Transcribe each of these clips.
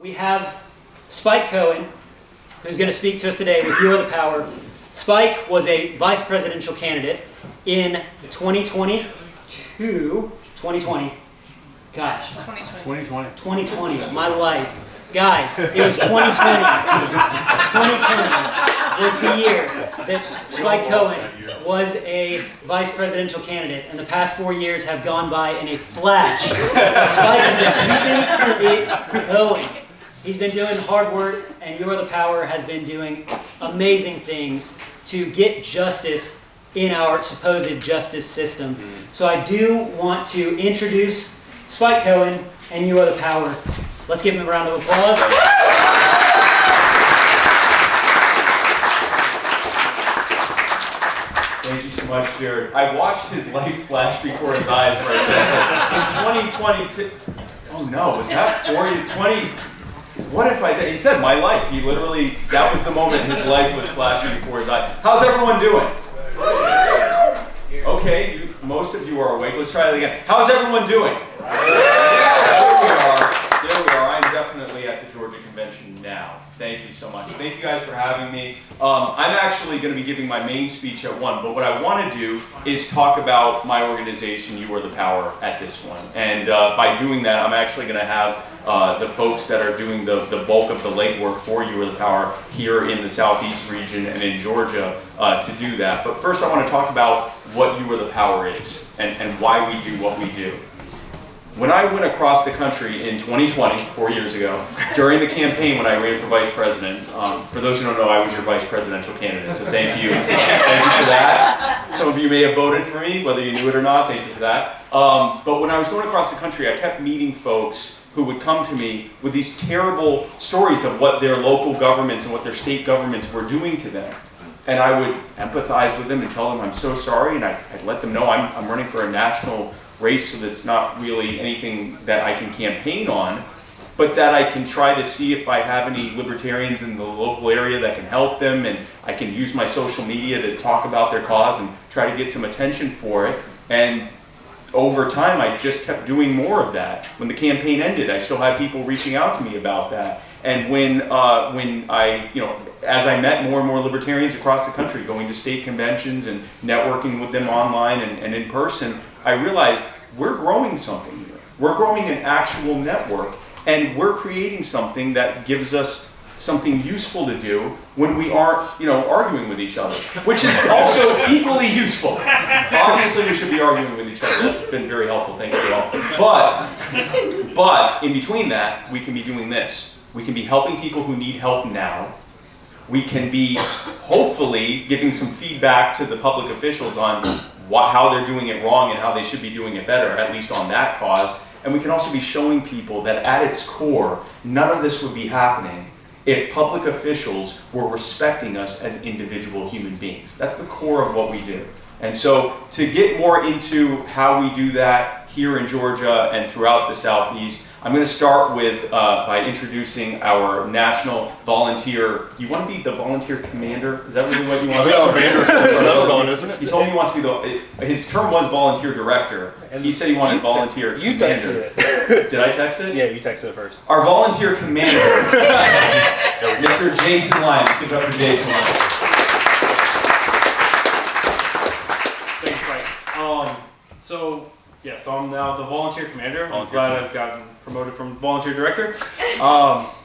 we have Spike Cohen, who's going to speak to us today with You Are the Power. Spike was a vice presidential candidate in 2020. Gosh. 2020, my life. Guys, it was 2020. 2020 was the year that Spike Cohen was a vice presidential candidate, and the past 4 years have gone by in a flash. Spike has been keeping it going. He's been doing hard work, and You Are the Power has been doing amazing things to get justice in our supposed justice system. So I do want to introduce Spike Cohen and You Are the Power. Let's give him a round of applause. Thank you so much, Jared. I watched his life flash before his eyes right there. In 2022, oh no, was that 20? What if I did? He said my life. He literally, that was the moment his life was flashing before his eyes. How's everyone doing? Okay, most of you are awake. Let's try that again. How's everyone doing? Yes, there we are. There we are. I'm definitely at the Georgia Convention now. Thank you so much. Thank you guys for having me. I'm actually going to be giving my main speech at 1, but what I want to do is talk about my organization, You Are the Power, at this one. And by doing that, I'm actually going to have the folks that are doing the bulk of the legwork for You Are the Power here in the Southeast region and in Georgia to do that. But first I want to talk about what You Are the Power is and why we do what we do. When I went across the country in 2020, 4 years ago, during the campaign when I ran for vice president, for those who don't know, I was your vice presidential candidate, so thank you. Thank you for that. Some of you may have voted for me, whether you knew it or not, thank you for that. But when I was going across the country, I kept meeting folks who would come to me with these terrible stories of what their local governments and what their state governments were doing to them. And I would empathize with them and tell them I'm so sorry, and I'd let them know I'm running for a national race, so that's not really anything that I can campaign on, but that I can try to see if I have any libertarians in the local area that can help them, and I can use my social media to talk about their cause and try to get some attention for it. And over time, I just kept doing more of that. When the campaign ended, I still had people reaching out to me about that. And when I, as I met more and more libertarians across the country, going to state conventions and networking with them online and in person, I realized we're growing something here. We're growing an actual network, and we're creating something that gives us something useful to do when we aren't, arguing with each other, which is also equally useful. Obviously, we should be arguing with each other. That's been very helpful, thank you all. But in between that, we can be doing this. We can be helping people who need help now. We can be hopefully giving some feedback to the public officials on how they're doing it wrong and how they should be doing it better, at least on that cause. And we can also be showing people that at its core, none of this would be happening if public officials were respecting us as individual human beings. That's the core of what we do. And so to get more into how we do that here in Georgia and throughout the Southeast, I'm going to start with by introducing our national volunteer. Do you want to be the volunteer commander? Is that really what you want to be? He told me he wants to be his term was volunteer director. And he said he wanted volunteer commander. You texted it. Did I text it? Yeah, you texted it first. Our volunteer commander, Mr. Jason Lyons. Give it up for Jason Lyons. So I'm now the volunteer commander. I'm glad I've gotten promoted from volunteer director.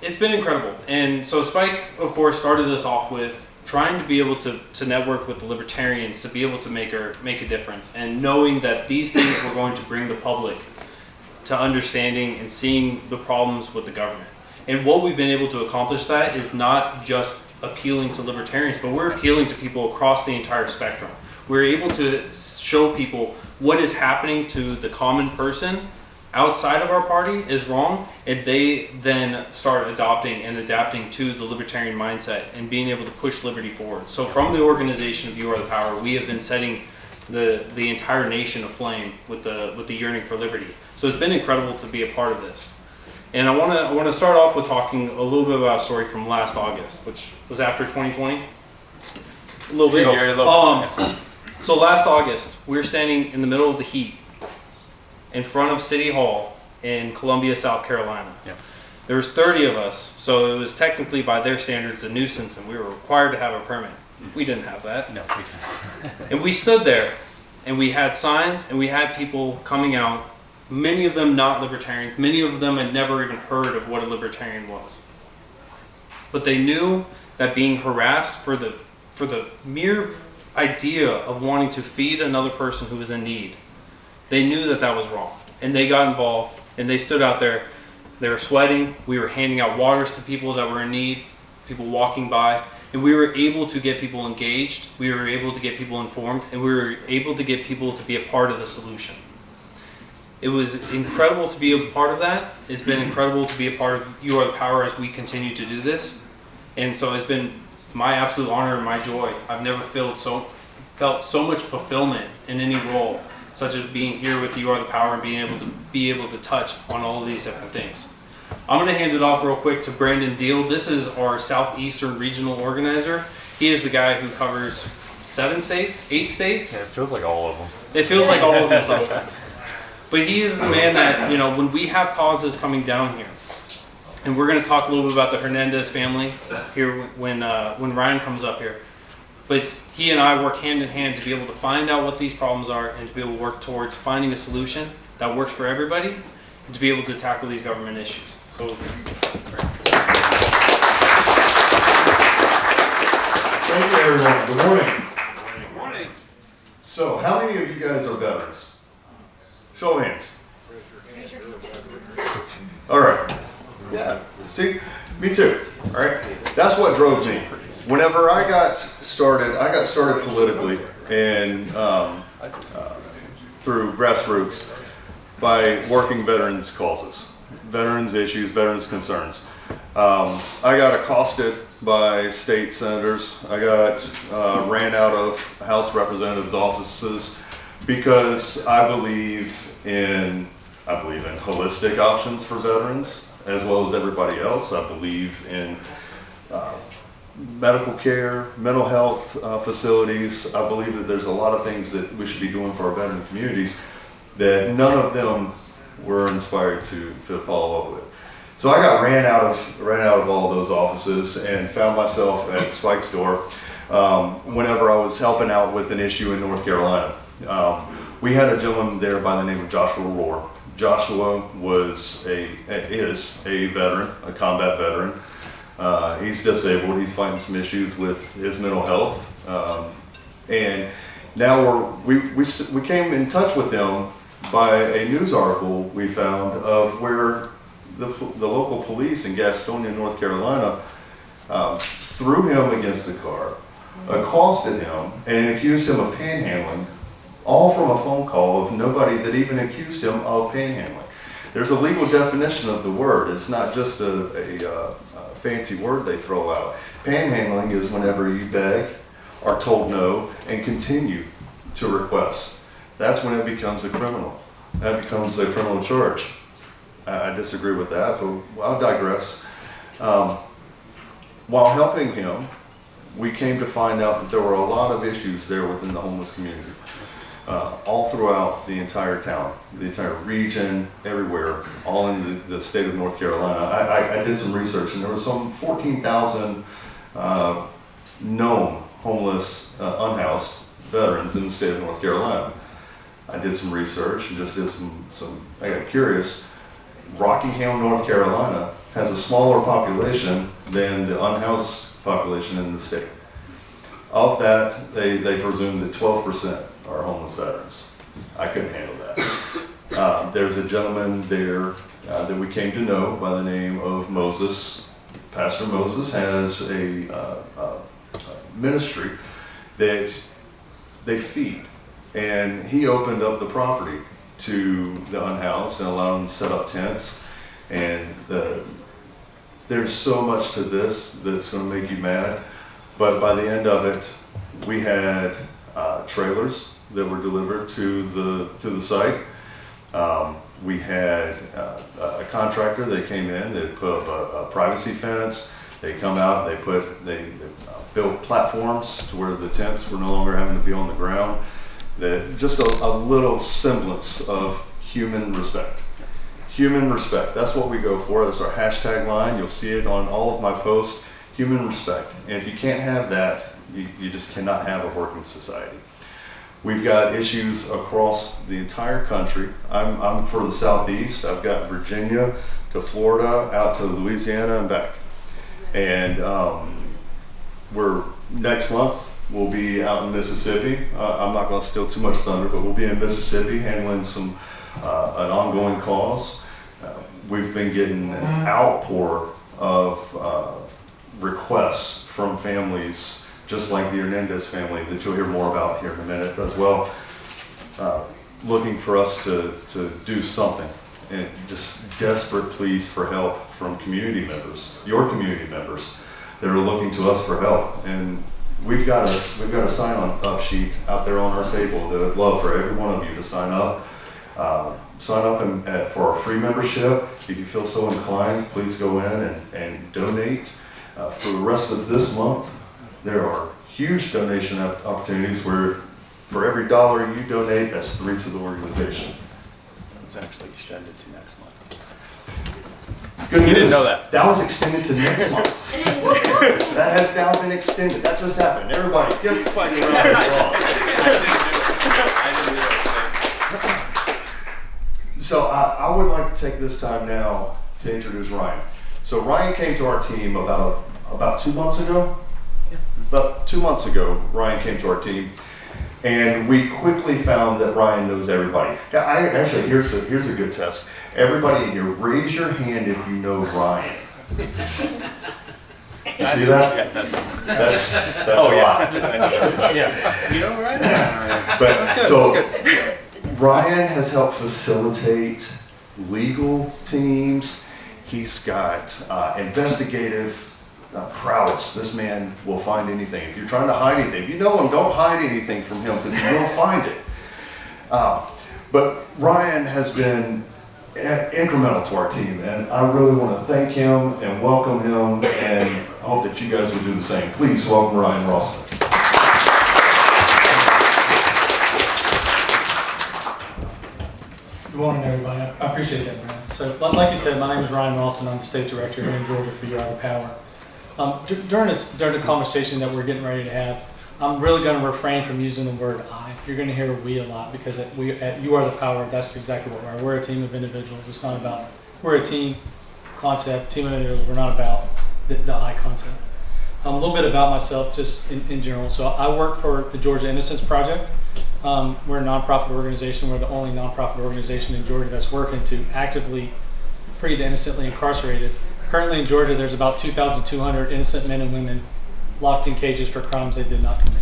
It's been incredible. And so Spike, of course, started us off with trying to be able to network with the libertarians to be able to make a difference, and knowing that these things were going to bring the public to understanding and seeing the problems with the government. And what we've been able to accomplish that is not just appealing to libertarians, but we're appealing to people across the entire spectrum. We're able to show people what is happening to the common person outside of our party is wrong, and they then start adopting and adapting to the libertarian mindset and being able to push liberty forward. So from the organization of You Are the Power, we have been setting the entire nation aflame with the yearning for liberty. So it's been incredible to be a part of this. And I want to start off with talking a little bit about a story from last August, which was after 2020. A little bit. So last August, we were standing in the middle of the heat in front of City Hall in Columbia, South Carolina. Yep. There was 30 of us, so it was technically by their standards a nuisance, and we were required to have a permit. We didn't have that. No, we don't. And we stood there, and we had signs, and we had people coming out, many of them not libertarians, many of them had never even heard of what a libertarian was. But they knew that being harassed for the mere idea of wanting to feed another person who was in need, they knew that that was wrong. And they got involved, and they stood out there. They were sweating. We were handing out waters to people that were in need, people walking by. And we were able to get people engaged. We were able to get people informed. And we were able to get people to be a part of the solution. It was incredible to be a part of that. It's been incredible to be a part of You Are the Power as we continue to do this. And so it's been my absolute honor and my joy. I've never felt so much fulfillment in any role, such as being here with You Are the Power and being able to touch on all of these different things. I'm going to hand it off real quick to Brandon Deal. This is our Southeastern Regional Organizer. He is the guy who covers 7 states, 8 states. Yeah, it feels like all of them. It feels like all of them sometimes. But he is the man that, when we have causes coming down here, and we're going to talk a little bit about the Hernandez family here when Ryan comes up here. But he and I work hand in hand to be able to find out what these problems are and to be able to work towards finding a solution that works for everybody and to be able to tackle these government issues. So, Thank you, everyone. Good morning. good morning. So, how many of you guys are veterans? Show of hands. All right. Yeah. See, me too. All right. That's what drove me. Whenever I got started politically and through grassroots by working veterans causes, veterans issues, veterans concerns. I got accosted by state senators. I got ran out of House representatives' offices because I believe in holistic options for veterans as well as everybody else. I believe in medical care, mental health facilities. I believe that there's a lot of things that we should be doing for our veteran communities that none of them were inspired to follow up with. So I got ran out of all of those offices and found myself at Spike's door whenever I was helping out with an issue in North Carolina. We had a gentleman there by the name of Joshua Rohr. Joshua is a veteran, a combat veteran. He's disabled. He's fighting some issues with his mental health, and now we came in touch with him by a news article we found of where the local police in Gastonia, North Carolina, threw him against the car, accosted him, and accused him of panhandling, all from a phone call of nobody that even accused him of panhandling. There's a legal definition of the word. It's not just a fancy word they throw out. Panhandling is whenever you beg, are told no, and continue to request. That's when it becomes a criminal. That becomes a criminal charge. I disagree with that, but I'll digress. While helping him, we came to find out that there were a lot of issues there within the homeless community. All throughout the entire town, the entire region, everywhere, all in the state of North Carolina. I did some research, and there was some 14,000 known homeless, unhoused veterans in the state of North Carolina. I did some research and just did I got curious. Rockingham, North Carolina has a smaller population than the unhoused population in the state. Of that, they presume that 12% are homeless veterans. I couldn't handle that. There's a gentleman there that we came to know by the name of Moses. Pastor Moses has a ministry that they feed, and he opened up the property to the unhoused and allowed them to set up tents. And there's so much to this that's going to make you mad, but by the end of it, we had trailers that were delivered to the site. We had a contractor that came in, they put up a privacy fence. They come out, they built platforms to where the tents were no longer having to be on the ground. Just a little semblance of human respect. Human respect. That's what we go for. That's our hashtag line. You'll see it on all of my posts. Human respect. And if you can't have that, you just cannot have a working society. We've got issues across the entire country. I'm for the Southeast. I've got Virginia to Florida, out to Louisiana and back. And next month, we'll be out in Mississippi. I'm not going to steal too much thunder, but we'll be in Mississippi handling an ongoing cause. We've been getting an outpour of requests from families, just like the Hernandez family, that you'll hear more about here in a minute as well, looking for us to do something, and just desperate pleas for help from community members, your community members, that are looking to us for help. And we've got a sign-up sheet out there on our table that I'd love for every one of you to sign up. Sign up for our free membership. If you feel so inclined, please go in and donate. For the rest of this month, there are huge donation opportunities where for every $1 you donate, that's $3 to the organization. It's actually extended to next month. Good news. You didn't know that. That was extended to next month. That has now been extended. That just happened. Everybody, give somebody a round of applause. I didn't do it. So I would like to take this time now to introduce Ryan. So Ryan came to our team about 2 months ago. Yeah. About 2 months ago, Ryan came to our team, and we quickly found that Ryan knows everybody. Yeah, here's a good test. Everybody in here, raise your hand if you know Ryan. You see that? Yeah, that's a lot. Yeah. You know, right? But That's so good. Ryan has helped facilitate legal teams. He's got investigative prowess. This man will find anything. If you're trying to hide anything, if you know him, don't hide anything from him, because you will find it. But Ryan has been incremental to our team, and I really want to thank him and welcome him, and hope that you guys will do the same. Please welcome Ryan Rawson. Good morning, everybody. I appreciate that, Brian. So, like you said, my name is Ryan Rawson. I'm the state director here in Georgia for You Are the Power. During the conversation that we're getting ready to have, I'm really going to refrain from using the word I. You're going to hear we a lot, because at You Are the Power, that's exactly what we are. We're a team of individuals. It's not about, we're a team concept, team of individuals. We're not about the I concept. A little bit about myself, just in general. So I work for the Georgia Innocence Project. We're a nonprofit organization. We're the only nonprofit organization in Georgia that's working to actively free the innocently incarcerated. Currently in Georgia, there's about 2,200 innocent men and women locked in cages for crimes they did not commit.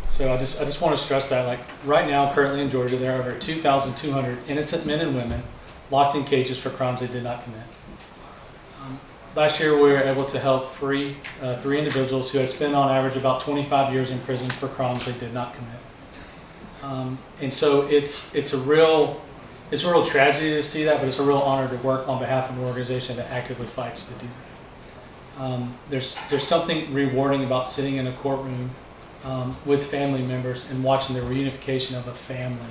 So I just want to stress that, like right now, currently in Georgia, there are over 2,200 innocent men and women locked in cages for crimes they did not commit. Last year, we were able to help free 3 individuals who had spent on average about 25 years in prison for crimes they did not commit. And so it's a real tragedy to see that, but it's a real honor to work on behalf of an organization that actively fights to do that. There's something rewarding about sitting in a courtroom with family members and watching the reunification of a family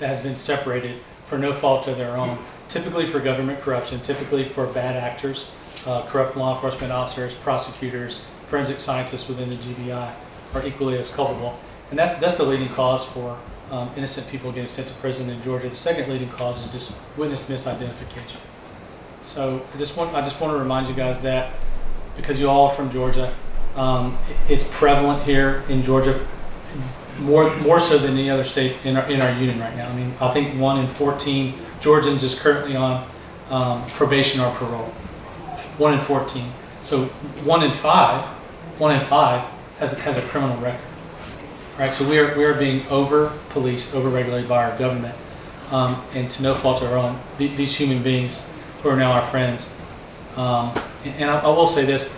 that has been separated for no fault of their own, typically for government corruption, typically for bad actors, corrupt law enforcement officers, prosecutors, forensic scientists within the GBI are equally as culpable. And that's the leading cause for innocent people getting sent to prison in Georgia. The second leading cause is just witness misidentification. So I just want to remind you guys that, because you all are from Georgia, it's prevalent here in Georgia more so than any other state in our union right now. I mean, I think 1 in 14 Georgians is currently on probation or parole. 1 in 14. So 1 in 5 has a criminal record. Right, so we are being over-policed, over-regulated by our government, and to no fault of our own. These human beings who are now our friends. And I will say this,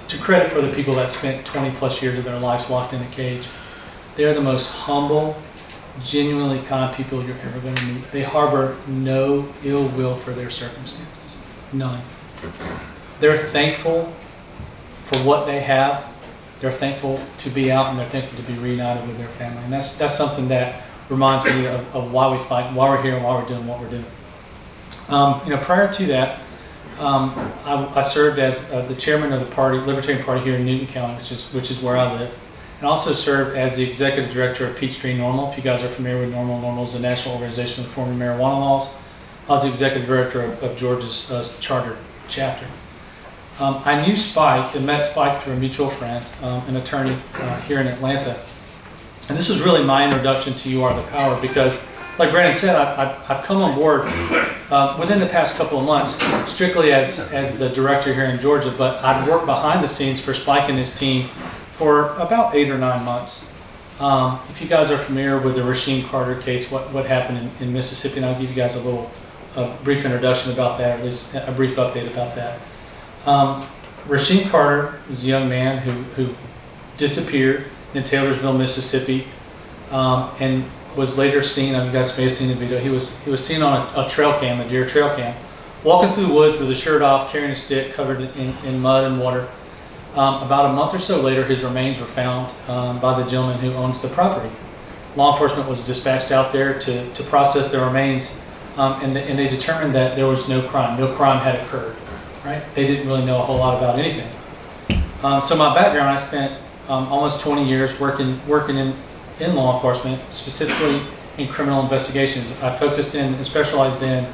to credit for the people that spent 20 plus years of their lives locked in a cage, they're the most humble, genuinely kind people you're ever going to meet. They harbor no ill will for their circumstances, none. They're thankful for what they have. They're thankful to be out, and they're thankful to be reunited with their family. And that's something that reminds me of why we fight, why we're here, and why we're doing what we're doing. Prior to that, I served as the chairman of the party, Libertarian Party here in Newton County, which is where I live, and also served as the executive director of Peachtree NORML. If you guys are familiar with NORML, NORML is the National Organization of Reforming Marijuana Laws. I was the executive director of Georgia's charter chapter. I knew Spike and met Spike through a mutual friend, an attorney here in Atlanta. And this was really my introduction to You Are the Power because, like Brandon said, I've come on board within the past couple of months, strictly as the director here in Georgia, but I'd worked behind the scenes for Spike and his team for about 8 or 9 months. If you guys are familiar with the Rasheem Carter case, what happened in Mississippi, and I'll give you guys a brief introduction about that, or at least a brief update about that. Rasheem Carter was a young man who disappeared in Taylorsville, Mississippi, and was later seen. You guys may have seen the video. He was seen on a trail cam, a deer trail cam, walking through the woods with his shirt off, carrying a stick covered in mud and water. About a month or so later, his remains were found by the gentleman who owns the property. Law enforcement was dispatched out there to process the remains, and they determined that there was no crime. No crime had occurred. Right? They didn't really know a whole lot about anything. So my background, I spent almost 20 years working in law enforcement, specifically in criminal investigations. I focused in and specialized in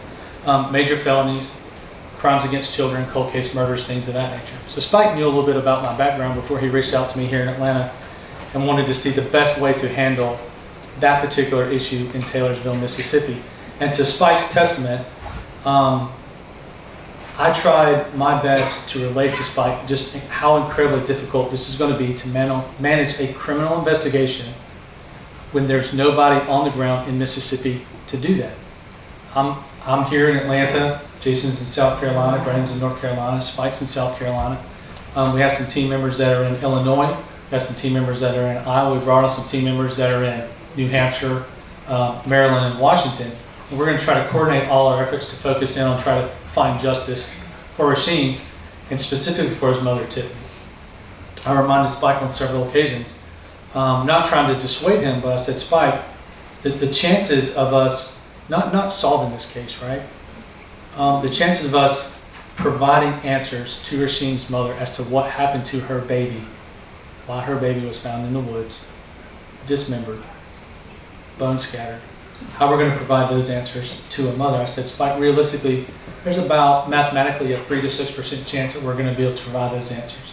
major felonies, crimes against children, cold case murders, things of that nature. So Spike knew a little bit about my background before he reached out to me here in Atlanta and wanted to see the best way to handle that particular issue in Taylorsville, Mississippi. And to Spike's testament, I tried my best to relate to Spike just how incredibly difficult this is going to be to manage a criminal investigation when there's nobody on the ground in Mississippi to do that. I'm here in Atlanta, Jason's in South Carolina, Brandon's in North Carolina, Spike's in South Carolina. We have some team members that are in Illinois, we have some team members that are in Iowa, we brought on some team members that are in New Hampshire, Maryland, and Washington. And we're going to try to coordinate all our efforts to focus in on trying to find justice for Rasheem, and specifically for his mother, Tiffany. I reminded Spike on several occasions, not trying to dissuade him, but I said, Spike, the chances of us not solving this case, right? The chances of us providing answers to Rasheem's mother as to what happened to her baby, why her baby was found in the woods, dismembered, bone scattered, how we're going to provide those answers to a mother. I said, Spike, realistically, there's about mathematically a 3 to 6% chance that we're going to be able to provide those answers.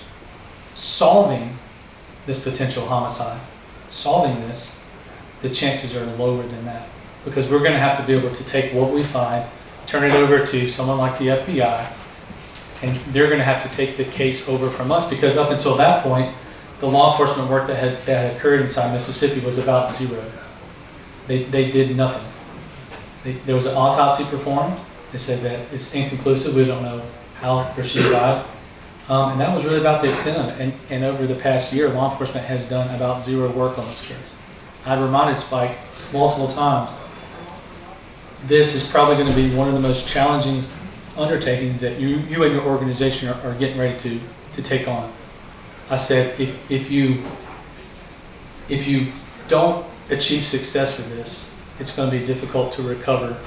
Solving this potential homicide, solving this, the chances are lower than that, because we're going to have to be able to take what we find, turn it over to someone like the FBI, and they're going to have to take the case over from us, because up until that point, the law enforcement work that had occurred inside Mississippi was about zero. They did nothing. There was an autopsy performed. They said that it's inconclusive. We don't know how or she died. And that was really about the extent of it. And over the past year, law enforcement has done about zero work on this case. I reminded Spike multiple times, this is probably going to be one of the most challenging undertakings that you and your organization are getting ready to take on. I said, if you don't achieve success with this, it's going to be difficult to recover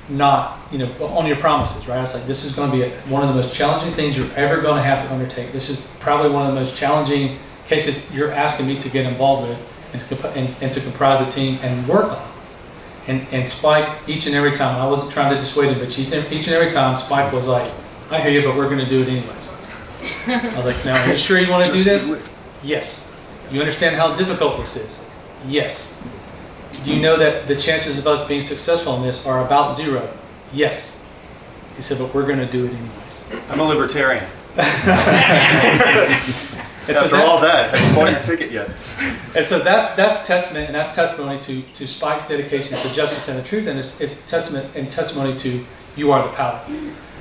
not, on your promises, right? I was like, this is going to be one of the most challenging things you're ever going to have to undertake. This is probably one of the most challenging cases you're asking me to get involved with and to comprise a team and work on. And Spike, each and every time, I wasn't trying to dissuade him, but each and every time, Spike was like, I hear you, but we're going to do it anyways. I was like, now, are you sure you want to do this? Yes. You understand how difficult this is? Yes. Do you know that the chances of us being successful in this are about zero? Yes. He said, but we're going to do it anyways. I'm a libertarian. After all that, haven't bought your ticket yet. And so that's testament, and that's testimony to Spike's dedication to justice and the truth, and it's testament and testimony to You Are the Power.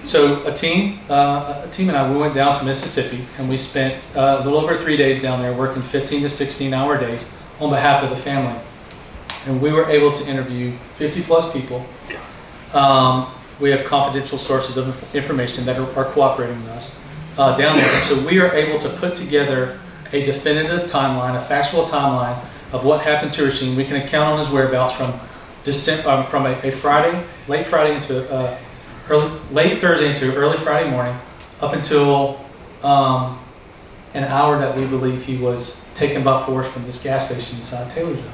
So a team and I, we went down to Mississippi, and we spent a little over 3 days down there working 15 to 16-hour days on behalf of the family. And we were able to interview 50 plus people. We have confidential sources of information that are cooperating with us down there. And so we are able to put together a definitive timeline, a factual timeline of what happened to Rasheem. We can account on his whereabouts from from a Friday, late Friday into late Thursday into early Friday morning, up until an hour that we believe he was taken by force from this gas station inside Taylorsville.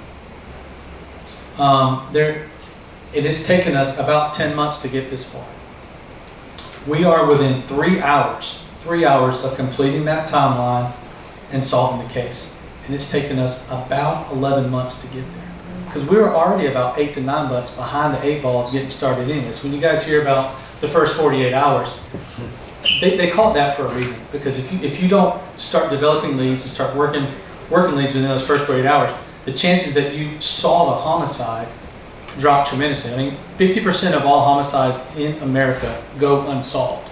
It has taken us about 10 months to get this far. We are within 3 hours of completing that timeline and solving the case. And it's taken us about 11 months to get there. Because we were already about 8 to 9 months behind the 8 ball of getting started in this. When you guys hear about the first 48 hours, they call it that for a reason. Because if you don't start developing leads and start working leads within those first 48 hours, the chances that you solve a homicide drop tremendously. I mean, 50% of all homicides in America go unsolved.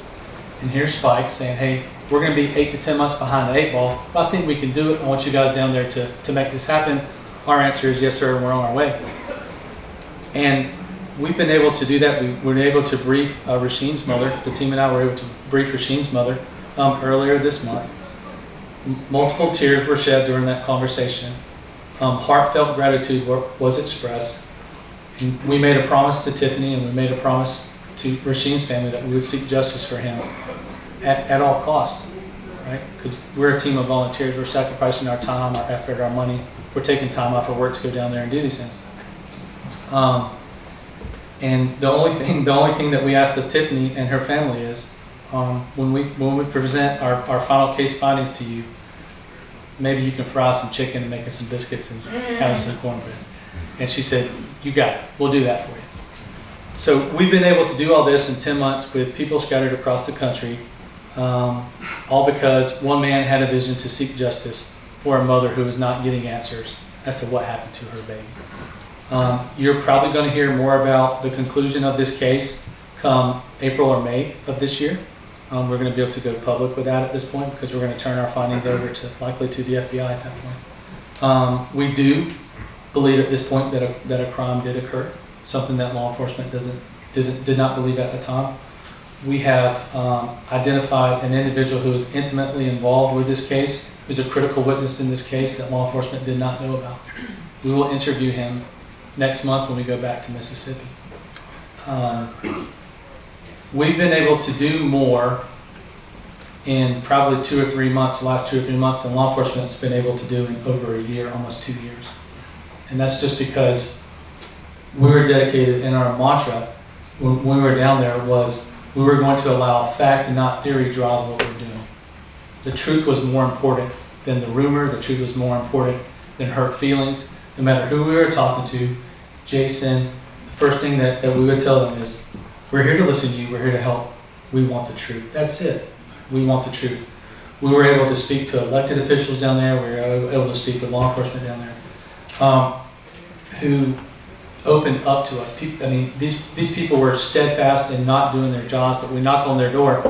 And here's Spike saying, hey, we're going to be 8 to 10 months behind the 8 ball, but I think we can do it. I want you guys down there to make this happen. Our answer is yes, sir, and we're on our way. And we've been able to do that. We were able to brief Rasheem's mother. The team and I were able to brief Rasheem's mother earlier this month. Multiple tears were shed during that conversation. Heartfelt gratitude was expressed. And we made a promise to Tiffany, and we made a promise to Rasheem's family that we would seek justice for him at all costs, right? Because we're a team of volunteers. We're sacrificing our time, our effort, our money. We're taking time off of work to go down there and do these things. And the only thing that we ask of Tiffany and her family is, when we present our final case findings to you, maybe you can fry some chicken and make us some biscuits and have us some cornbread. And she said, you got it. We'll do that for you. So we've been able to do all this in 10 months with people scattered across the country, all because one man had a vision to seek justice for a mother who is not getting answers as to what happened to her baby. You're probably going to hear more about the conclusion of this case come April or May of this year. We're going to be able to go public with that at this point because we're going to turn our findings over likely to the FBI at that point. We do believe at this point that a crime did occur, something that law enforcement did not believe at the time. We have identified an individual who is intimately involved with this case, who's a critical witness in this case that law enforcement did not know about. We will interview him next month when we go back to Mississippi. We've been able to do more in probably 2 or 3 months, the last 2 or 3 months, than law enforcement's been able to do in over a year, almost 2 years. And that's just because we were dedicated, and our mantra when we were down there was we were going to allow fact and not theory drive what we're doing. The truth was more important than the rumor. The truth was more important than hurt feelings. No matter who we were talking to, Jason, the first thing that we would tell them is, we're here to listen to you, we're here to help, we want the truth. That's it, we want the truth. We were able to speak to elected officials down there, we were able to speak with law enforcement down there, who opened up to us. These people were steadfast in not doing their jobs, but we knocked on their door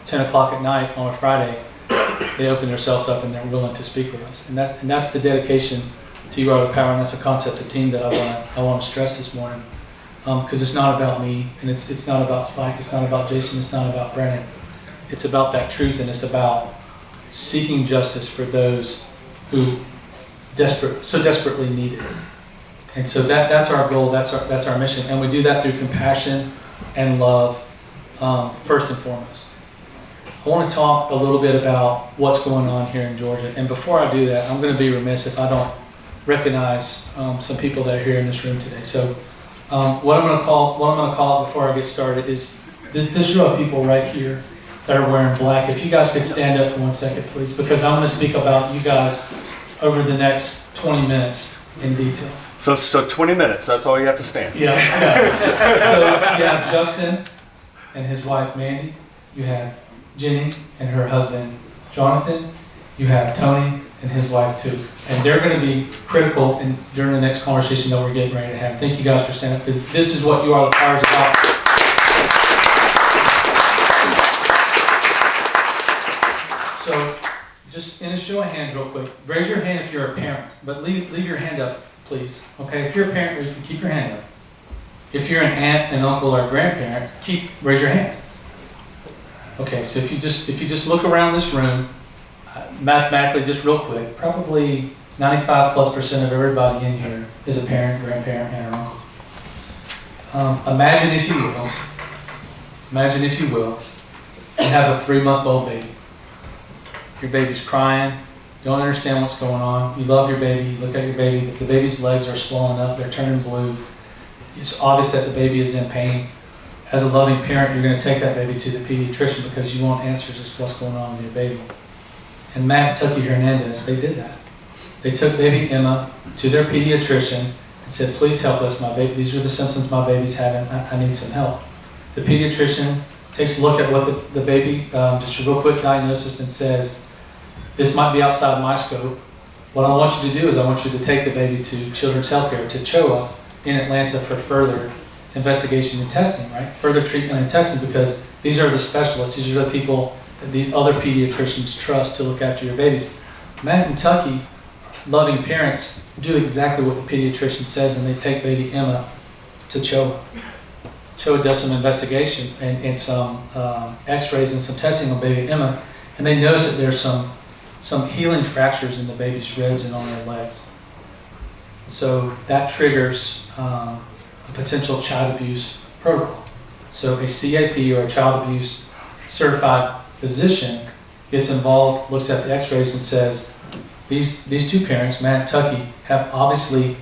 10 o'clock at night on a Friday, they opened themselves up and they're willing to speak with us. And that's the dedication to you, Auto Power, and that's a concept of team that I want to stress this morning. Because it's not about me, and it's not about Spike, it's not about Jason, it's not about Brennan. It's about that truth, and it's about seeking justice for those who so desperately need it. And so that's our goal, that's our mission, and we do that through compassion and love, first and foremost. I want to talk a little bit about what's going on here in Georgia, and before I do that, I'm going to be remiss if I don't recognize some people that are here in this room today. So what I'm going to call it before I get started is this row of people right here that are wearing black. If you guys could stand up for 1 second, please, because I'm going to speak about you guys over the next 20 minutes in detail. So 20 minutes, that's all you have to stand. Yeah. So you have Justin and his wife Mandy. You have Jenny and her husband Jonathan. You have Tony and his wife too. And they're going to be critical during the next conversation that we're getting ready to have. Thank you guys for standing up, because this is what You Are the Power is about. So just in a show of hands real quick, raise your hand if you're a parent, but leave your hand up, please. Okay, if you're a parent, you can keep your hand up. If you're an aunt, an uncle, or a grandparent, raise your hand. Okay, so if you just look around this room, mathematically, just real quick, probably 95+% of everybody in here is a parent, grandparent, and an uncle. Imagine if you will, you have a 3-month-old baby. Your baby's crying, you don't understand what's going on, you love your baby, you look at your baby, the baby's legs are swollen up, they're turning blue. It's obvious that the baby is in pain. As a loving parent, you're going to take that baby to the pediatrician because you want answers as to what's going on with your baby. And Matt and Tucky Hernandez, they did that. They took baby Emma to their pediatrician and said, please help us, my baby. These are the symptoms my baby's having. I need some help. The pediatrician takes a look at what the baby, just a real quick diagnosis, and says, this might be outside my scope. What I want you to do is I want you to take the baby to Children's Healthcare, to CHOA in Atlanta for further investigation and testing, right? Further treatment and testing, because these are the specialists. These are the people that the other pediatricians trust to look after your babies. Matt and Tucky, loving parents, do exactly what the pediatrician says, and they take baby Emma to CHOA. CHOA does some investigation and some x-rays and some testing on baby Emma, and they notice that there's some healing fractures in the baby's ribs and on their legs. So that triggers a potential child abuse protocol. So a CAP, or a child abuse certified physician, gets involved, looks at the x-rays and says, these two parents, Matt and Tucky, have obviously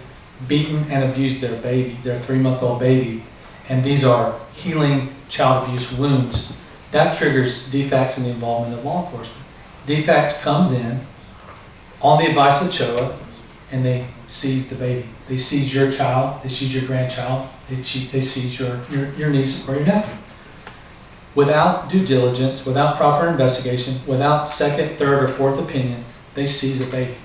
beaten and abused their baby, their 3-month-old baby, and these are healing child abuse wounds. That triggers DFACS and the involvement of law enforcement. DFACS comes in on the advice of CHOA, and they seize the baby. They seize your child, they seize your grandchild, they seize your niece or your nephew. Without due diligence, without proper investigation, without second, third, or fourth opinion, they seize a baby.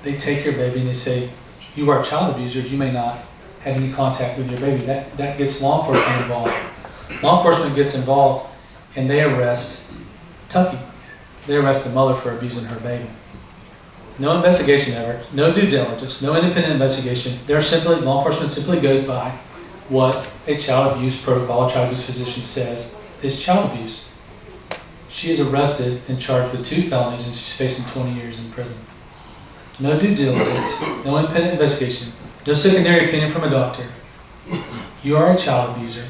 They take your baby and they say, you are child abusers, you may not have any contact with your baby. That gets law enforcement involved. Law enforcement gets involved and they arrest Tucky. They arrest the mother for abusing her baby. No investigation ever, no due diligence, no independent investigation. Law enforcement simply goes by what a child abuse protocol, a child abuse physician says is child abuse. She is arrested and charged with 2 felonies and she's facing 20 years in prison. No due diligence, no independent investigation, no secondary opinion from a doctor. You are a child abuser.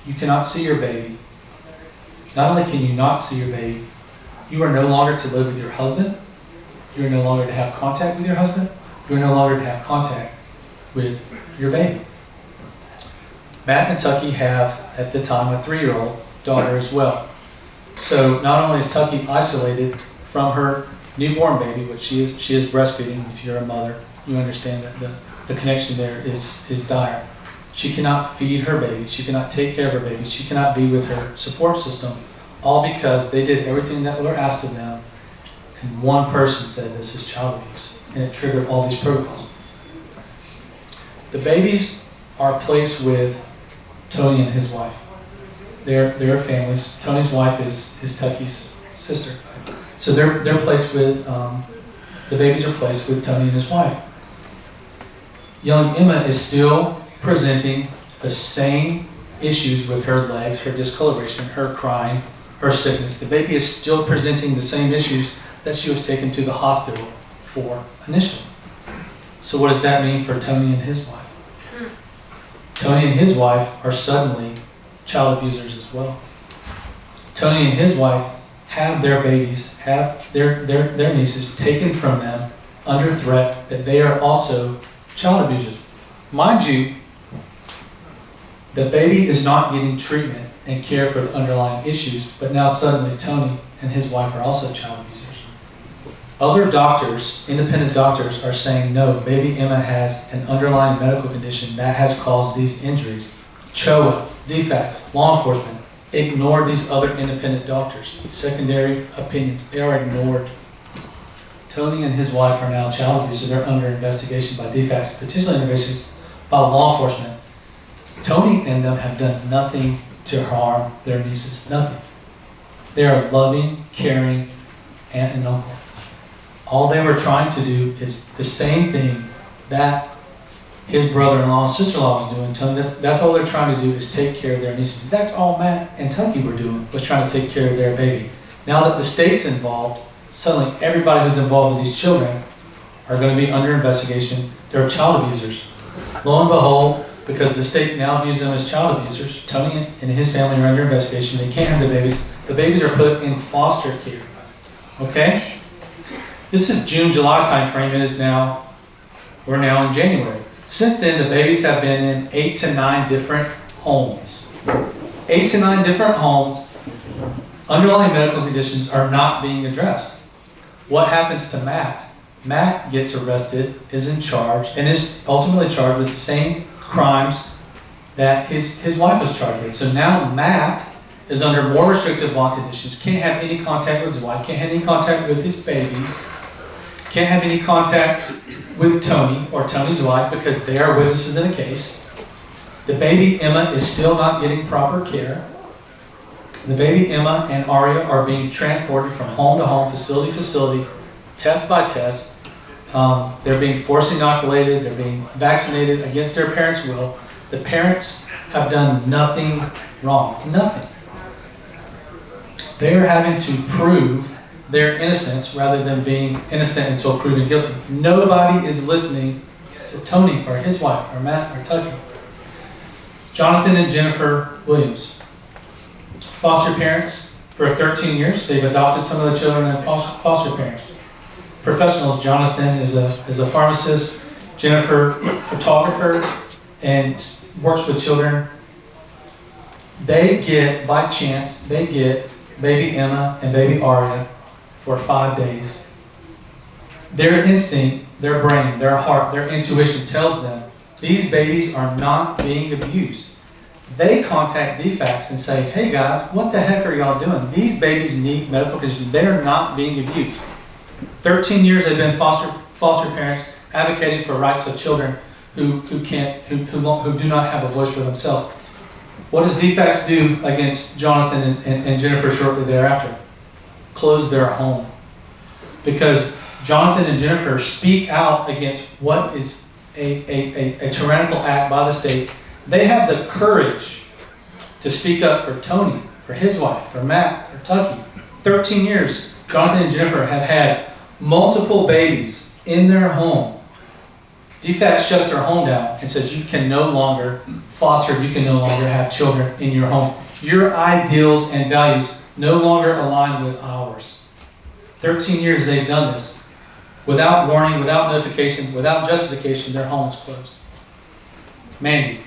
You cannot see your baby. Not only can you not see your baby, you are no longer to live with your husband. You are no longer to have contact with your husband. You are no longer to have contact with your baby. Matt and Tucky have, at the time, a 3-year-old daughter as well. So not only is Tucky isolated from her newborn baby, which she is breastfeeding. If you're a mother, you understand that the connection there is dire. She cannot feed her baby. She cannot take care of her baby. She cannot be with her support system, all because they did everything that were asked of them, and one person said this is child abuse, and it triggered all these protocols. The babies are placed with Tony and his wife. They're families. Tony's wife is Tucky's sister. So they're placed with, the babies are placed with Tony and his wife. Young Emma is still presenting the same issues with her legs, her discoloration, her crying, her sickness. The baby is still presenting the same issues that she was taken to the hospital for initially. So what does that mean for Tony and his wife? Tony and his wife are suddenly child abusers as well. Tony and his wife have their babies, have their nieces taken from them under threat that they are also child abusers. Mind you, the baby is not getting treatment and care for the underlying issues, but now suddenly Tony and his wife are also child abusers. Other doctors, independent doctors, are saying, no, baby Emma has an underlying medical condition that has caused these injuries. CHOA, DFACS, law enforcement, ignore these other independent doctors. Secondary opinions, they are ignored. Tony and his wife are now child abusers. They're under investigation by DFACS, potentially investigation by law enforcement. Tony and them have done nothing to harm their nieces, nothing. They are loving, caring aunt and uncle. All they were trying to do is the same thing that his brother-in-law and sister-in-law was doing. Tony, that's all they're trying to do is take care of their nieces. That's all Matt and Tucky were doing, was trying to take care of their baby. Now that the state's involved, suddenly everybody who's involved with these children are going to be under investigation. They're child abusers. Lo and behold, because the state now views them as child abusers. Tony and his family are under investigation. They can't have the babies. The babies are put in foster care. Okay? This is June, July timeframe. We're now in January. Since then, the babies have been in 8 to 9 different homes. 8 to 9 different homes. Underlying medical conditions are not being addressed. What happens to Matt? Matt gets arrested, is in charge, and is ultimately charged with the same crimes that his wife was charged with. So now Matt is under more restrictive bond conditions, can't have any contact with his wife, can't have any contact with his babies, can't have any contact with Tony or Tony's wife because they are witnesses in a case. The baby Emma is still not getting proper care. The baby Emma and Aria are being transported from home to home, facility to facility, test by test. They're being force inoculated, they're being vaccinated against their parents' will. The parents have done nothing wrong, nothing. They're having to prove their innocence rather than being innocent until proven guilty. Nobody is listening to Tony or his wife or Matt or Tucky. Jonathan and Jennifer Williams, foster parents for 13 years. They've adopted some of the children and foster parents. Professionals, Jonathan is a pharmacist, Jennifer, photographer, and works with children. They get, by chance, baby Emma and baby Aria for 5 days. Their instinct, their brain, their heart, their intuition tells them these babies are not being abused. They contact DFACS and say, hey guys, what the heck are y'all doing? These babies need medical conditions. They're not being abused. 13 years they've been foster parents advocating for rights of children who do not have a voice for themselves. What does DFACS do against Jonathan and Jennifer shortly thereafter? Close their home. Because Jonathan and Jennifer speak out against what is a tyrannical act by the state. They have the courage to speak up for Tony, for his wife, for Matt, for Tucky. 13 years, Jonathan and Jennifer have had multiple babies in their home. DFACS shuts their home down and says you can no longer foster, you can no longer have children in your home. Your ideals and values no longer align with ours. 13 years they've done this. Without warning, without notification, without justification, their home is closed. Mandy,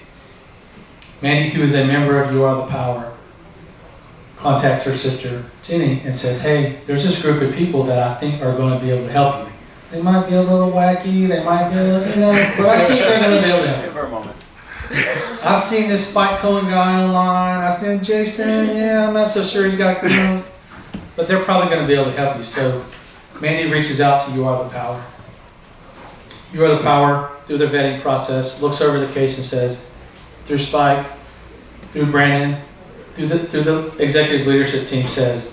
who is a member of You Are the Power, contacts her sister, Jenny, and says, hey, there's this group of people that I think are going to be able to help you. They might be a little wacky, they might be a little, but I think they're going to be able to help you. For a moment. I've seen this Spike Cohen guy online, I've seen Jason, yeah, I'm not so sure he's got, but they're probably going to be able to help you. So Mandy reaches out to You Are the Power. You Are the Power, through their vetting process, looks over the case and says, through Spike, through Brandon, through the executive leadership team says,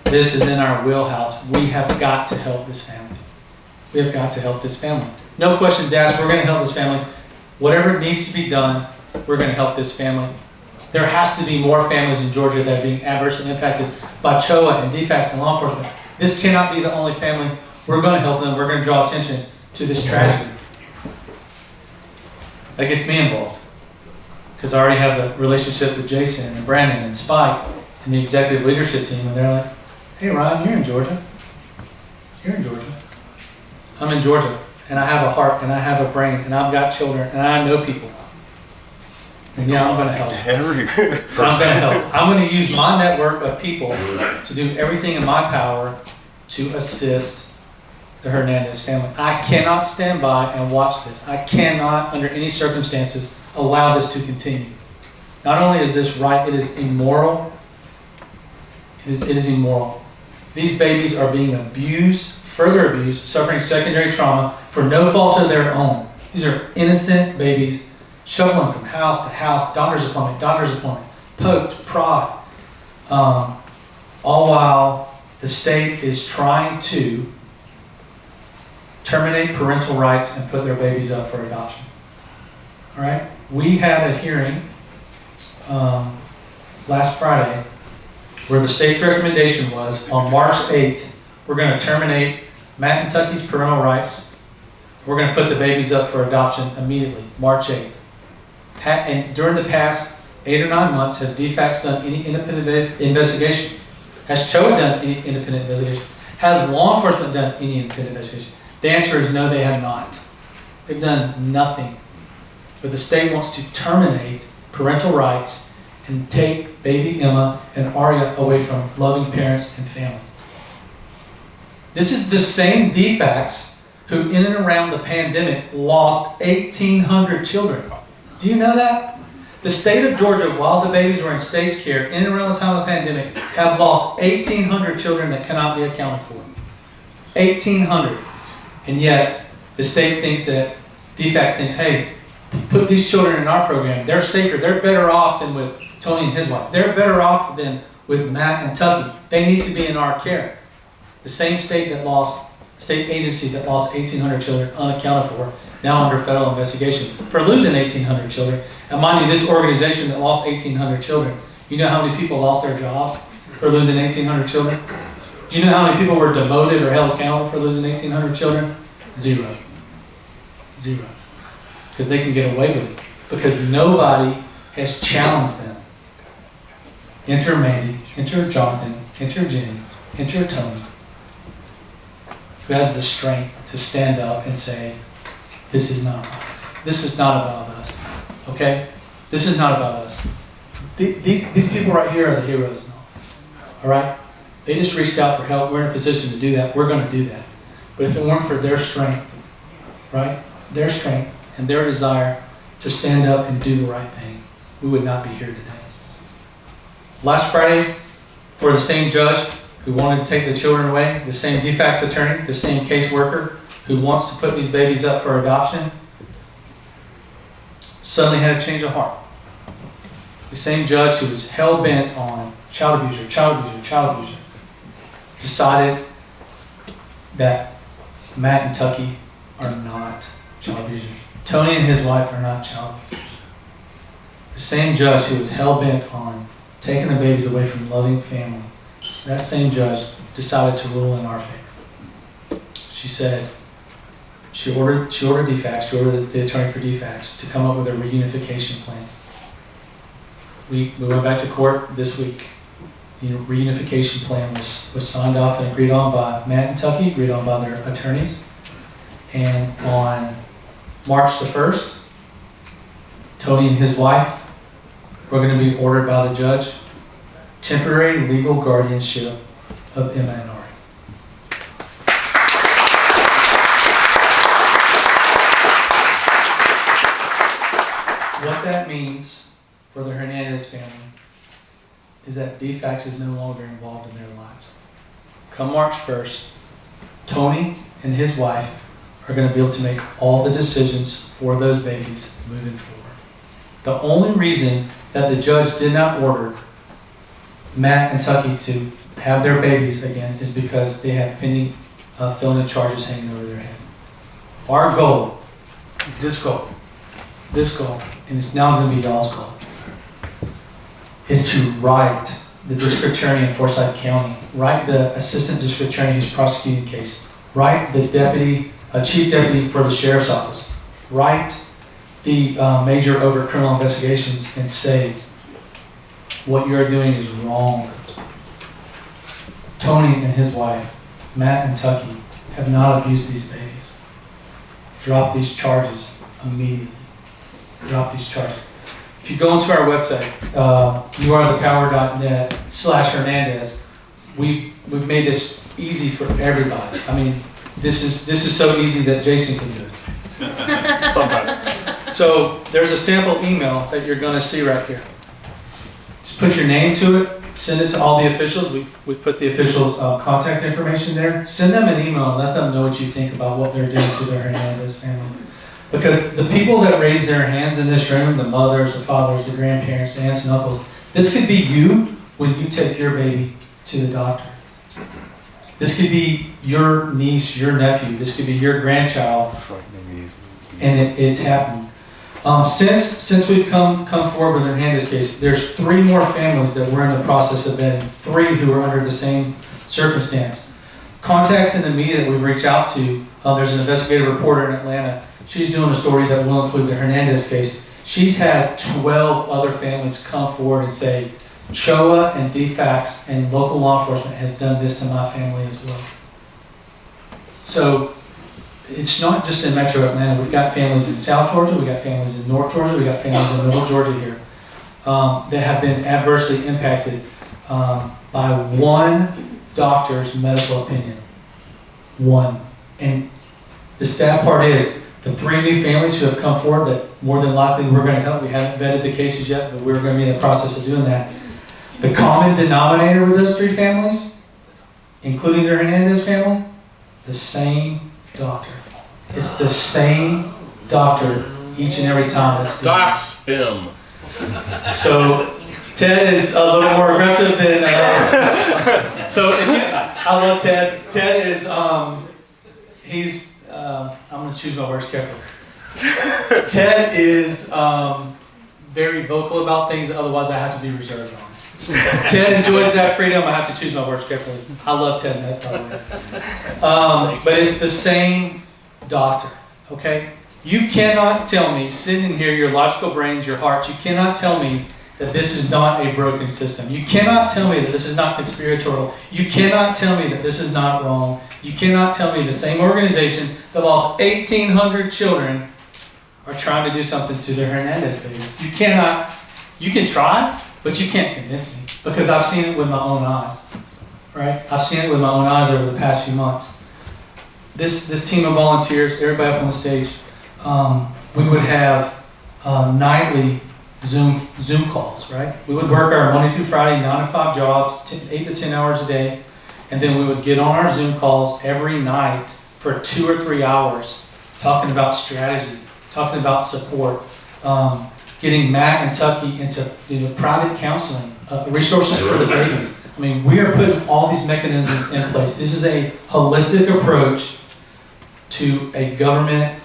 this is in our wheelhouse. We have got to help this family. We have got to help this family. No questions asked. We're going to help this family. Whatever needs to be done, we're going to help this family. There has to be more families in Georgia that are being adversely impacted by CHOA and DFACS and law enforcement. This cannot be the only family. We're going to help them. We're going to draw attention to this tragedy. That gets me involved, because I already have the relationship with Jason and Brandon and Spike and the executive leadership team, and they're like, hey Ryan, you're in Georgia. You're in Georgia. I'm in Georgia, and I have a heart, and I have a brain, and I've got children, and I know people. And yeah, I'm going to help. I'm going to help. I'm going to use my network of people to do everything in my power to assist the Hernandez family. I cannot stand by and watch this. I cannot, under any circumstances, allow this to continue. Not only is this right, it is immoral. It is immoral. These babies are being abused, further abused, suffering secondary trauma for no fault of their own. These are innocent babies, shuffling from house to house, doctor's appointment, poked, prodded, all while the state is trying to terminate parental rights and put their babies up for adoption. All right? We had a hearing last Friday where the state's recommendation was on March 8th, we're going to terminate Matt and Tucky's parental rights. We're going to put the babies up for adoption immediately, March 8th. and during the past 8 or 9 months, has DFACS done any independent investigation? Has CHOA done any independent investigation? Has law enforcement done any independent investigation? The answer is no, they have not. They've done nothing. But the state wants to terminate parental rights and take baby Emma and Aria away from loving parents and family. This is the same DFACS who, in and around the pandemic, lost 1,800 children. Do you know that? The state of Georgia, while the babies were in state care, in and around the time of the pandemic, have lost 1,800 children that cannot be accounted for. 1,800. And yet, the state thinks that, DFACS thinks, hey, put these children in our program. They're safer. They're better off than with Tony and his wife. They're better off than with Matt and Tucky. They need to be in our care. The same state agency that lost 1,800 children unaccounted for, now under federal investigation for losing 1,800 children. And mind you, this organization that lost 1,800 children, you know how many people lost their jobs for losing 1,800 children? Do you know how many people were demoted or held accountable for losing 1,800 children? Zero. Zero. Because they can get away with it. Because nobody has challenged them. Enter Mandy, enter Jonathan, enter Jenny, enter Tony, who has the strength to stand up and say, this is not right. This is not about us. Okay? This is not about us. These people right here are the heroes in all this. All right? They just reached out for help. We're in a position to do that. We're going to do that. But if it weren't for their strength, right? Their strength and their desire to stand up and do the right thing, we would not be here today. Last Friday, for the same judge who wanted to take the children away, the same DFACS attorney, the same caseworker who wants to put these babies up for adoption, suddenly had a change of heart. The same judge who was hell-bent on child abuser, decided that Matt and Tucky are not child abusers. Tony and his wife are not child abusers. The same judge who was hell-bent on taking the babies away from loving family, that same judge decided to rule in our favor. She said, she ordered DFACS, she ordered the attorney for DFACS to come up with a reunification plan. We went back to court this week. The reunification plan was signed off and agreed on by Matt and Tucky, agreed on by their attorneys. And on March the 1st, Tony and his wife were going to be ordered by the judge temporary legal guardianship of Emma and Ari. What that means for the Hernandez family is that DFACS is no longer involved in their lives. Come March 1st, Tony and his wife are going to be able to make all the decisions for those babies moving forward. The only reason that the judge did not order Matt and Tucky to have their babies again is because they have pending felony charges hanging over their head. Our goal, this goal, and it's now going to be y'all's goal, is to write the district attorney in Forsyth County, write the assistant district attorney who's prosecuting the case, write the chief deputy for the sheriff's office, write the major over criminal investigations and say, what you're doing is wrong. Tony and his wife, Matt and Tucky, have not abused these babies. Drop these charges immediately. Drop these charges. If you go into our website, youarethepower.net/Hernandez, we've made this easy for everybody. I mean, this is so easy that Jason can do it. Sometimes. So there's a sample email that you're going to see right here. Just put your name to it. Send it to all the officials. We've put the officials' contact information there. Send them an email and let them know what you think about what they're doing to the Hernandez family. Because the people that raise their hands in this room, the mothers, the fathers, the grandparents, the aunts and uncles, this could be you when you take your baby to the doctor. This could be your niece, your nephew. This could be your grandchild. And it's happened. Since we've come forward with the Hernandez case, there's 3 more families that we're in the process of vetting, 3 who are under the same circumstance. Contacts in the media that we've reached out to, there's an investigative reporter in Atlanta. She's doing a story that will include the Hernandez case. She's had 12 other families come forward and say, CHOA and DFACS and local law enforcement has done this to my family as well. So it's not just in Metro Atlanta. We've got families in South Georgia, we've got families in North Georgia, we've got families in Middle Georgia here that have been adversely impacted by one doctor's medical opinion. One. And the sad part is, the 3 new families who have come forward that more than likely we're going to help, we haven't vetted the cases yet, but we're going to be in the process of doing that. The common denominator with those 3 families, including their Hernandez family, the same doctor. It's the same doctor each and every time. Dox him. So Ted is a little more aggressive than. I love Ted. Ted is he's. I'm going to choose my words carefully. Ted is very vocal about things. Otherwise, I have to be reserved on. Ted enjoys that freedom. I have to choose my words carefully. I love Ted, and that's probably it. But it's the same doctor. Okay. You cannot tell me, sitting in here, your logical brains, your hearts, you cannot tell me that this is not a broken system. You cannot tell me that this is not conspiratorial. You cannot tell me that this is not wrong. You cannot tell me the same organization that lost 1,800 children are trying to do something to their Hernandez baby. You cannot, you can try, but you can't convince me because I've seen it with my own eyes, right? I've seen it with my own eyes over the past few months. This team of volunteers, everybody up on the stage, we would have nightly Zoom calls, right? We would work our Monday through Friday 9 to 5 jobs, 8 to 10 hours a day, and then we would get on our Zoom calls every night for 2 or 3 hours, talking about strategy, talking about support, getting Matt and Tucky into private counseling, resources for the babies. I mean, we are putting all these mechanisms in place. This is a holistic approach to a government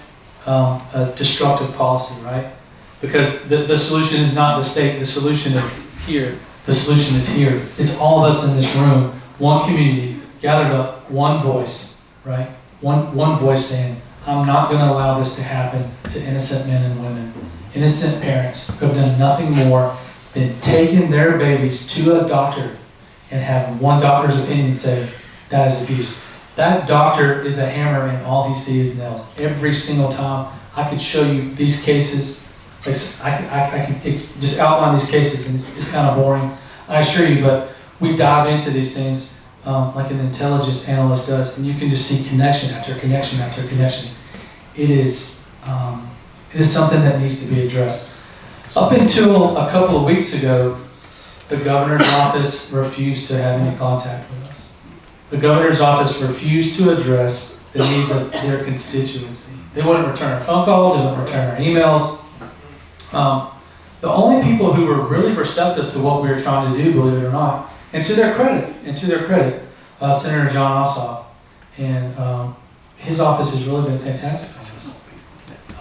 destructive policy, right? Because the solution is not the state, the solution is here. The solution is here. It's all of us in this room, one community, gathered up, one voice, right? One voice saying, I'm not going to allow this to happen to innocent men and women, innocent parents who have done nothing more than taken their babies to a doctor and have one doctor's opinion say, that is abuse. That doctor is a hammer and all he sees is nails. Every single time I could show you these cases, I can just outline these cases, and it's kind of boring, I assure you, but we dive into these things like an intelligence analyst does, and you can just see connection after connection after connection. It is something that needs to be addressed. Up until a couple of weeks ago, the governor's office refused to have any contact with us. The governor's office refused to address the needs of their constituency. They wouldn't return our phone calls, they wouldn't return our emails. The only people who were really receptive to what we were trying to do, believe it or not, and to their credit, Senator John Ossoff, and his office has really been fantastic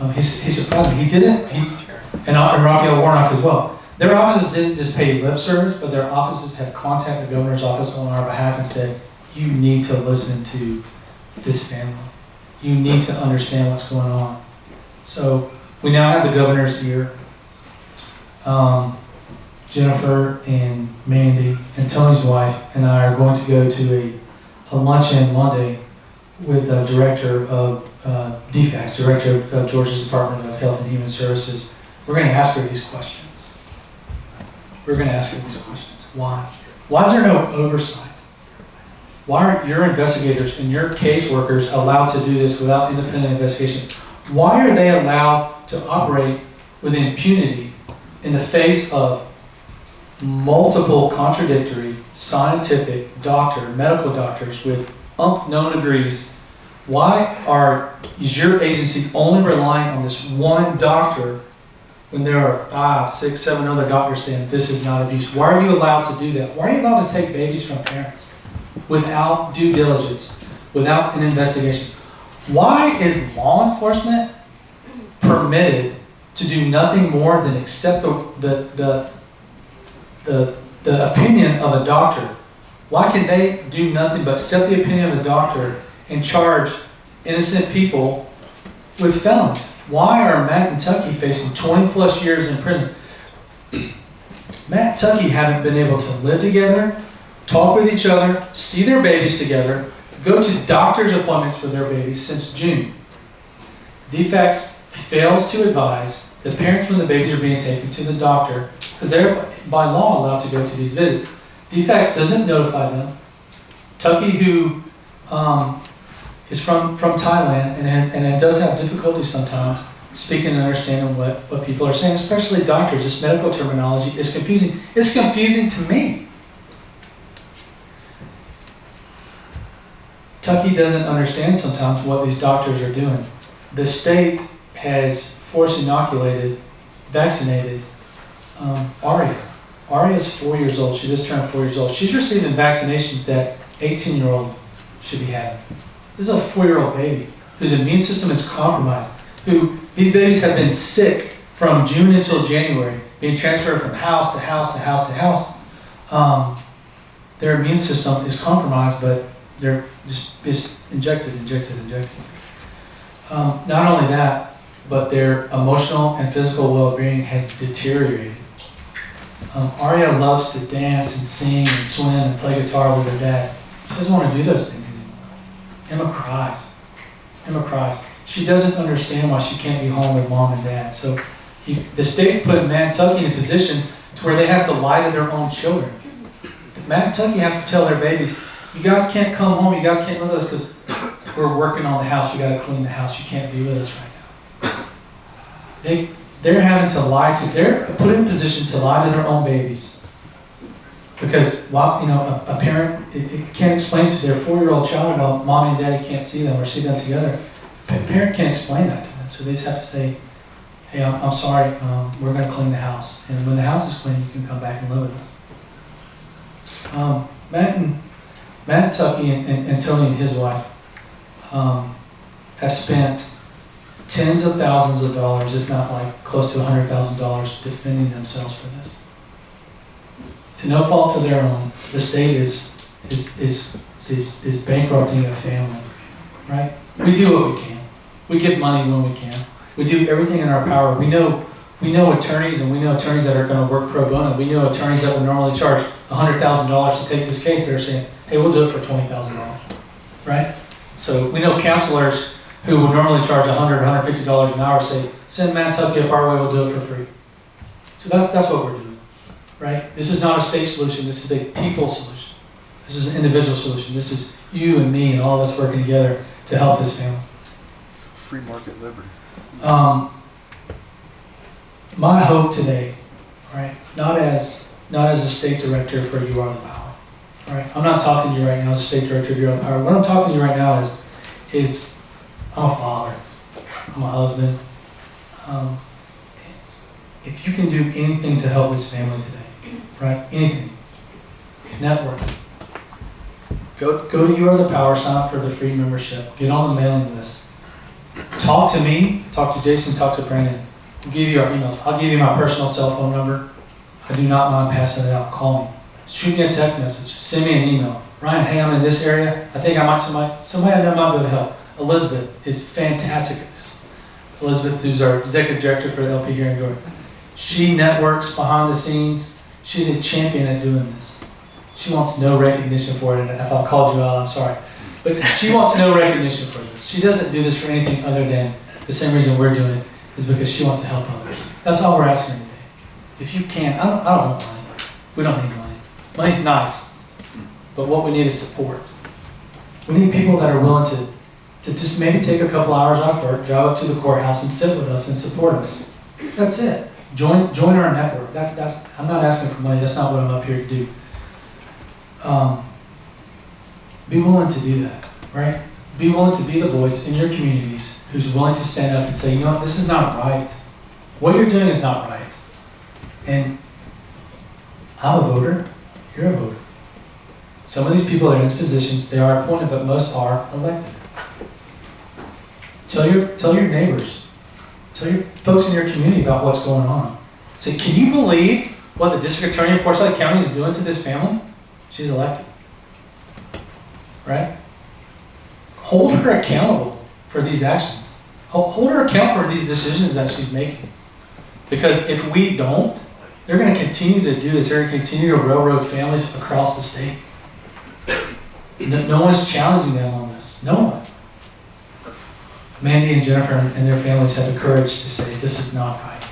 on this. He surprised me. And Raphael Warnock as well. Their offices didn't just pay lip service, but their offices have contacted the governor's office on our behalf and said, you need to listen to this family. You need to understand what's going on. So we now have the governor's ear. Jennifer and Mandy and Tony's wife and I are going to go to a luncheon Monday with the director of DFACS, director of Georgia's Department of Health and Human Services. We're going to ask her these questions. Why? Why is there no oversight? Why aren't your investigators and your caseworkers allowed to do this without independent investigation? Why are they allowed to operate with impunity in the face of multiple contradictory scientific medical doctors with known degrees? Why is your agency only relying on this one doctor when there are 5, 6, 7 other doctors saying this is not abuse? Why are you allowed to do that? Why are you allowed to take babies from parents without due diligence, without an investigation? Why is law enforcement permitted to do nothing more than accept the opinion of a doctor? Why can they do nothing but accept the opinion of the doctor and charge innocent people with felons? Why are Matt and Tucky facing 20 plus years in prison? Matt and Tucky haven't been able to live together, talk with each other, see their babies together, go to doctor's appointments with their babies since June. DFACS fails to advise the parents when the babies are being taken to the doctor, because they're by law allowed to go to these visits. DFACS doesn't notify them. Tucky, who is from Thailand and does have difficulty sometimes speaking and understanding what people are saying, especially doctors. This medical terminology is confusing. It's confusing to me. Tucky doesn't understand sometimes what these doctors are doing. The state has force inoculated, vaccinated Aria. Aria is 4 years old. She just turned 4 years old. She's receiving vaccinations that 18-year-old should be having. This is a 4-year-old baby whose immune system is compromised, who these babies have been sick from June until January, being transferred from house to house to house to house. Their immune system is compromised, but they're just injected. Not only that, but their emotional and physical well-being has deteriorated. Aria loves to dance and sing and swim and play guitar with her dad. She doesn't want to do those things anymore. Emma cries. She doesn't understand why she can't be home with mom and dad. So the state's put Matt and Tucky in a position to where they have to lie to their own children. Matt and Tucky have to tell their babies, you guys can't come home, you guys can't live with us because we're working on the house, we got to clean the house, you can't be with us right now. They're having to lie to, they're put in position to lie to their own babies. Because while a parent it can't explain to their 4-year-old child while mommy and daddy can't see them or see them together, a parent can't explain that to them. So they just have to say, hey, I'm sorry, we're going to clean the house. And when the house is clean, you can come back and live with us. Matt Tucky and Tony and his wife have spent tens of thousands of dollars, if not like close to $100,000, defending themselves for this. To no fault of their own, the state is bankrupting a family, right? We do what we can. We give money when we can. We do everything in our power. We know attorneys, and we know attorneys that are going to work pro bono. We know attorneys that would normally charge $100,000 to take this case. They're saying, hey, we'll do it for $20,000, right? So we know counselors who would normally charge $100, $150 an hour say, send Matt Tucky up our way, we'll do it for free. So that's what we're doing, right? This is not a state solution. This is a people solution. This is an individual solution. This is you and me and all of us working together to help this family. Free market liberty. My hope today, right? Not as a state director for You Are the Power, right? I'm not talking to you right now as a state director of You Are the Power. What I'm talking to you right now is I'm a father. I'm a husband. If you can do anything to help this family today, right? Anything. Network. Go to You Are the Power, sign up for the free membership, get on the mailing list. Talk to me, talk to Jason, talk to Brandon. We'll give you our emails. I'll give you my personal cell phone number. I do not mind passing it out. Call me. Shoot me a text message. Send me an email. Ryan, hey, I'm in this area. I think I might somebody I know might be able to help. Elizabeth is fantastic at this. Elizabeth, who's our executive director for the LP here in Georgia. She networks behind the scenes. She's a champion at doing this. She wants no recognition for it, and if I called you out, I'm sorry. But she wants no recognition for this. She doesn't do this for anything other than the same reason we're doing it is because she wants to help others. That's all we're asking today. If you can't, I don't want money. We don't need money. Money's nice, but what we need is support. We need people that are willing to just maybe take a couple hours off work, drive up to the courthouse and sit with us and support us. That's it. Join our network. I'm not asking for money. That's not what I'm up here to do. Be willing to do that, right? Be willing to be the voice in your communities who's willing to stand up and say, you know what, this is not right. What you're doing is not right. And I'm a voter, you're a voter. Some of these people are in these positions, they are appointed, but most are elected. Tell your neighbors, tell your folks in your community about what's going on. Say, can you believe what the district attorney of Forsyth County is doing to this family? She's elected. Right? Hold her accountable for these actions. hold her accountable for these decisions that she's making. Because if we don't, they're going to continue to do this. They're going to continue to railroad families across the state. No one's challenging them on this. No one. Mandy and Jennifer and their families had the courage to say, this is not right.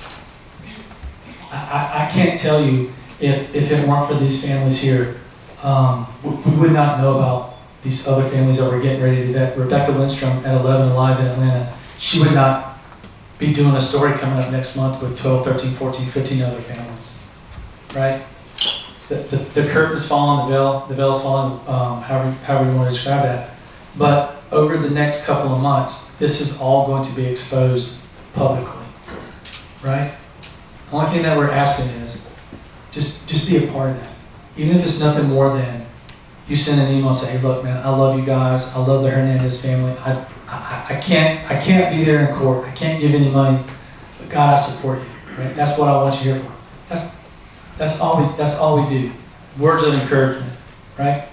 I can't tell you if it weren't for these families here, we would not know about these other families that were getting ready to do that. Rebecca Lindstrom at 11 Alive in Atlanta, she would not be doing a story coming up next month with 12, 13, 14, 15 other families, right? The curtain's falling, the veil's falling, however you want to describe that. But over the next couple of months, this is all going to be exposed publicly, right? The only thing that we're asking is just be a part of that. Even if it's nothing more than you send an email and say, hey, look, man, I love you guys. I love the Hernandez family. I can't be there in court. I can't give any money, but God, I support you. Right? That's what I want you here for. That's all we do. Words of encouragement, right?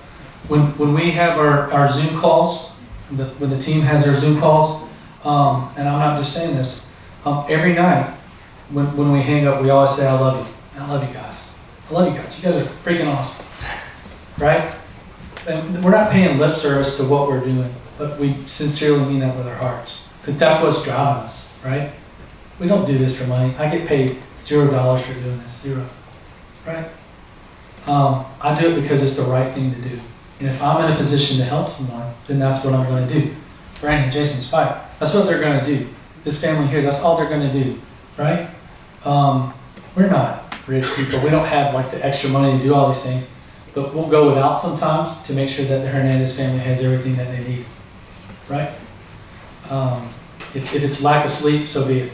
When we have our Zoom calls, when the team has their Zoom calls, and I'm not just saying this, every night when we hang up, we always say, I love you. I love you guys. I love you guys. You guys are freaking awesome, right? And we're not paying lip service to what we're doing, but we sincerely mean that with our hearts, because that's what's driving us, right? We don't do this for money. I get paid $0 for doing this, zero, right? I do it because it's the right thing to do. And if I'm in a position to help someone, then that's what I'm going to do. Brandon, Jason, Spike, that's what they're going to do. This family here, that's all they're going to do, right? We're not rich people. We don't have like the extra money to do all these things, but we'll go without sometimes to make sure that the Hernandez family has everything that they need, right? If it's lack of sleep, so be it.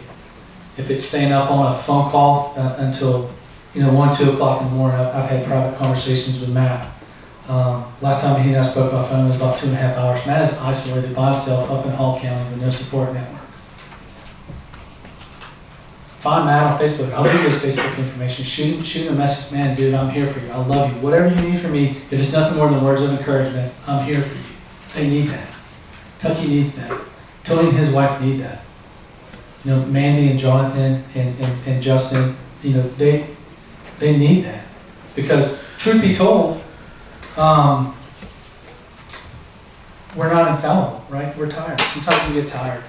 If it's staying up on a phone call until 1, 2 o'clock in the morning, I've had private conversations with Matt. Last time he and I spoke by phone was about 2.5 hours. Matt is isolated by himself up in Hall County with no support network. Find Matt on Facebook. I'll give you his Facebook information. Shoot him a message. Man, dude, I'm here for you. I love you. Whatever you need from me, if it's nothing more than words of encouragement, I'm here for you. They need that. Tucky needs that. Tony and his wife need that. Mandy and Jonathan and Justin, they need that. Because truth be told, we're not infallible, right? We're tired. Sometimes we get tired,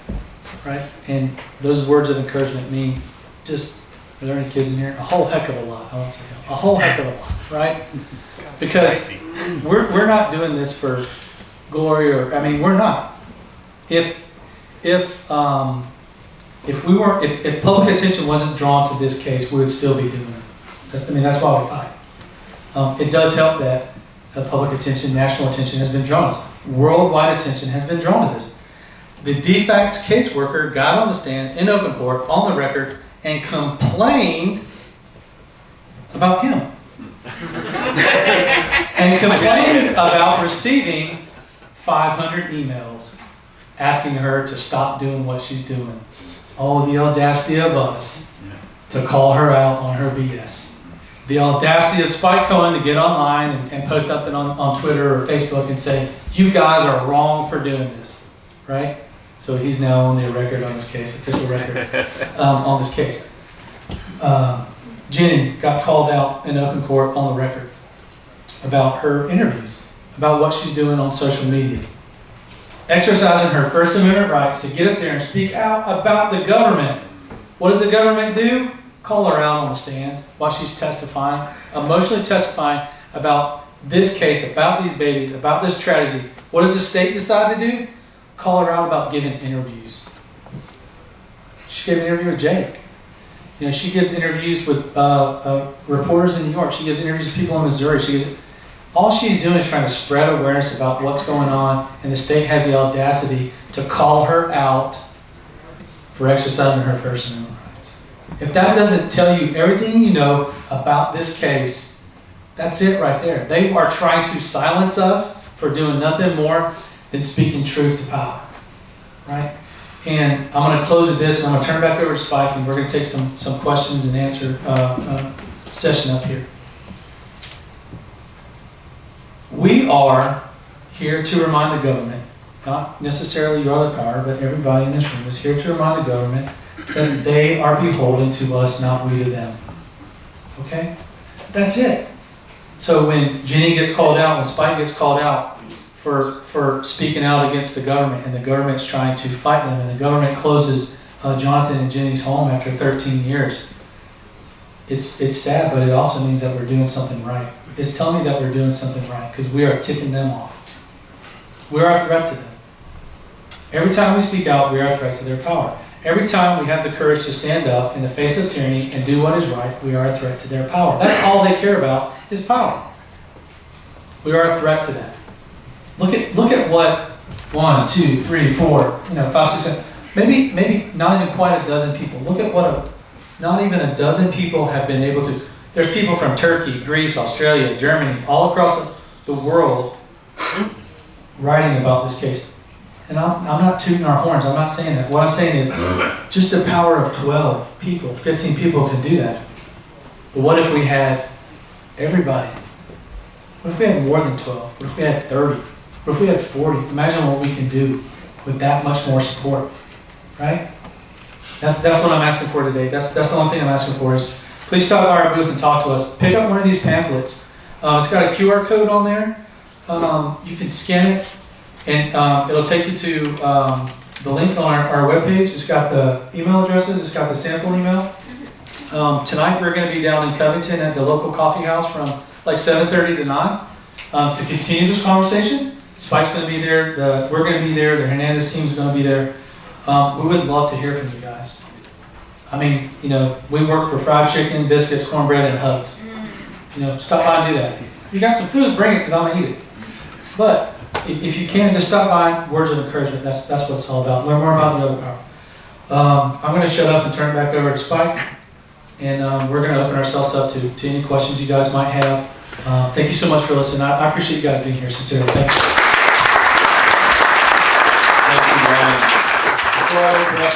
right? And those words of encouragement mean just, are there any kids in here? A whole heck of a lot. I won't say a whole heck of a lot, right? Because we're not doing this for glory we're not. If public attention wasn't drawn to this case, we would still be doing it. That's why we fight. It does help that public attention, national attention has been drawn to this. Worldwide attention has been drawn to this. The defects caseworker got on the stand in open court, on the record, and complained about him. And complained about receiving 500 emails asking her to stop doing what she's doing. Oh, the audacity of us to call her out on her BS. The audacity of Spike Cohen to get online and post something on Twitter or Facebook and say, you guys are wrong for doing this, right? So he's now on the record on this case, official record on this case. Jenny got called out in open court on the record about her interviews, about what she's doing on social media. Exercising her First Amendment rights to get up there and speak out about the government. What does the government do? Call her out on the stand while she's testifying, emotionally testifying about this case, about these babies, about this tragedy. What does the state decide to do? Call her out about giving interviews. She gave an interview with Jake. She gives interviews with reporters in New York. She gives interviews with people in Missouri. All she's doing is trying to spread awareness about what's going on, and the state has the audacity to call her out for exercising her First Amendment rights. If that doesn't tell you everything you know about this case, that's it right there. They are trying to silence us for doing nothing more than speaking truth to power, right? And I'm going to close with this, and I'm going to turn it back over to Spike, and we're going to take some questions and answer session up here. We are here to remind the government not necessarily your other power, but everybody in this room is here to remind the government that they are beholden to us, not we to them. Okay? That's it. So when Jenny gets called out, when Spike gets called out for speaking out against the government, and the government's trying to fight them, and the government closes Jonathan and Jenny's home after 13 years, it's sad, but it also means that we're doing something right. It's telling me that we're doing something right because we are ticking them off. We are a threat to them. Every time we speak out, we are a threat to their power. Every time we have the courage to stand up in the face of tyranny and do what is right, we are a threat to their power. That's all they care about is power. We are a threat to that. Look at what 1, 2, 3, 4, 5, 6, 7, maybe not even quite a dozen people. Look at what not even a dozen people have been able to. There's people from Turkey, Greece, Australia, Germany, all across the world writing about this case. And I'm not tooting our horns. I'm not saying that. What I'm saying is just the power of 12 people, 15 people can do that. But what if we had everybody? What if we had more than 12? What if we had 30? What if we had 40? Imagine what we can do with that much more support, right? That's what I'm asking for today. That's the only thing I'm asking for is please stop by our booth and talk to us. Pick up one of these pamphlets. It's got a QR code on there. You can scan it, and it'll take you to the link on our webpage. It's got the email addresses. It's got the sample email. Tonight we're going to be down in Covington at the local coffee house from like 7:30 to 9 to continue this conversation. Spike's going to be there. We're going to be there. The Hernandez team's going to be there. We would love to hear from you guys. I mean, we work for fried chicken, biscuits, cornbread, and hugs. Stop by and do that. If you got some food, bring it because I'm going to eat it. But if you can, just stop by. Words of encouragement. That's what it's all about. Learn more about the other power. I'm going to shut up and turn it back over to Spike. And we're going to open ourselves up to any questions you guys might have. Thank you so much for listening. I appreciate you guys being here. Sincerely. Thank you. Thank you, Ryan. Before I open up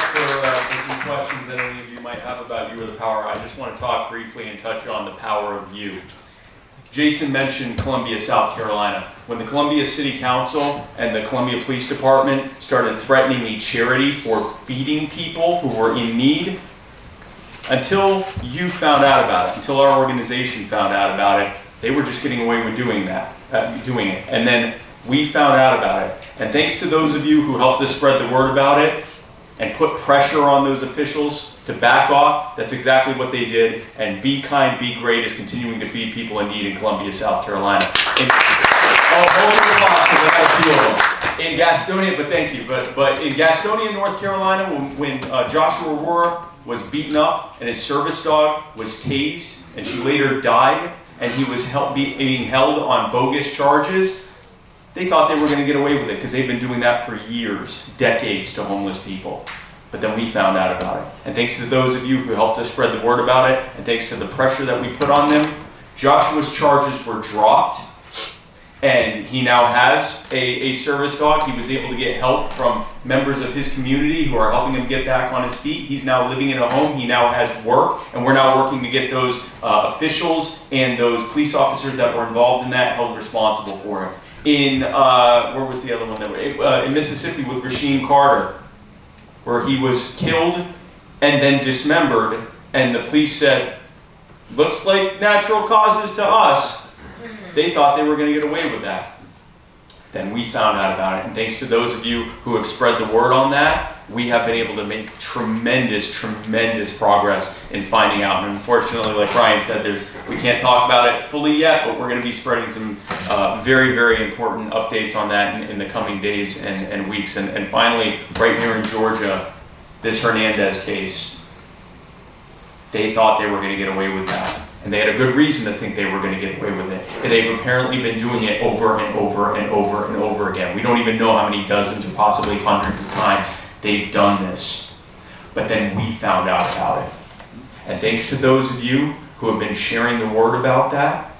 for some questions that any of you might have about you or the power, I just want to talk briefly and touch on the power of you. Jason mentioned Columbia, South Carolina. When the Columbia City Council and the Columbia Police Department started threatening a charity for feeding people who were in need, until you found out about it, until our organization found out about it, they were just getting away with doing it. And then we found out about it. And thanks to those of you who helped us spread the word about it and put pressure on those officials to back off, that's exactly what they did. And Be Kind, Be Great is continuing to feed people in need in Columbia, South Carolina. In Gastonia, but thank you. But in Gastonia, North Carolina, when Joshua Aurora was beaten up and his service dog was tased and she later died and he was being held on bogus charges, they thought they were going to get away with it because they've been doing that for years, decades, to homeless people. But then we found out about it. And thanks to those of you who helped us spread the word about it, and thanks to the pressure that we put on them, Joshua's charges were dropped. And he now has a service dog. He was able to get help from members of his community who are helping him get back on his feet. He's now living in a home. He now has work. And we're now working to get those officials and those police officers that were involved in that held responsible for it. In, where was the other one? In Mississippi with Rasheem Carter, where he was killed and then dismembered. And the police said, looks like natural causes to us. They thought they were going to get away with that. Then we found out about it. And thanks to those of you who have spread the word on that, we have been able to make tremendous, tremendous progress in finding out. And unfortunately, like Ryan said, we can't talk about it fully yet, but we're going to be spreading some very, very important updates on that in the coming days and weeks. And finally, right here in Georgia, this Hernandez case, they thought they were going to get away with that. And they had a good reason to think they were going to get away with it. And they've apparently been doing it over and over and over and over again. We don't even know how many dozens or possibly hundreds of times they've done this. But then we found out about it. And thanks to those of you who have been sharing the word about that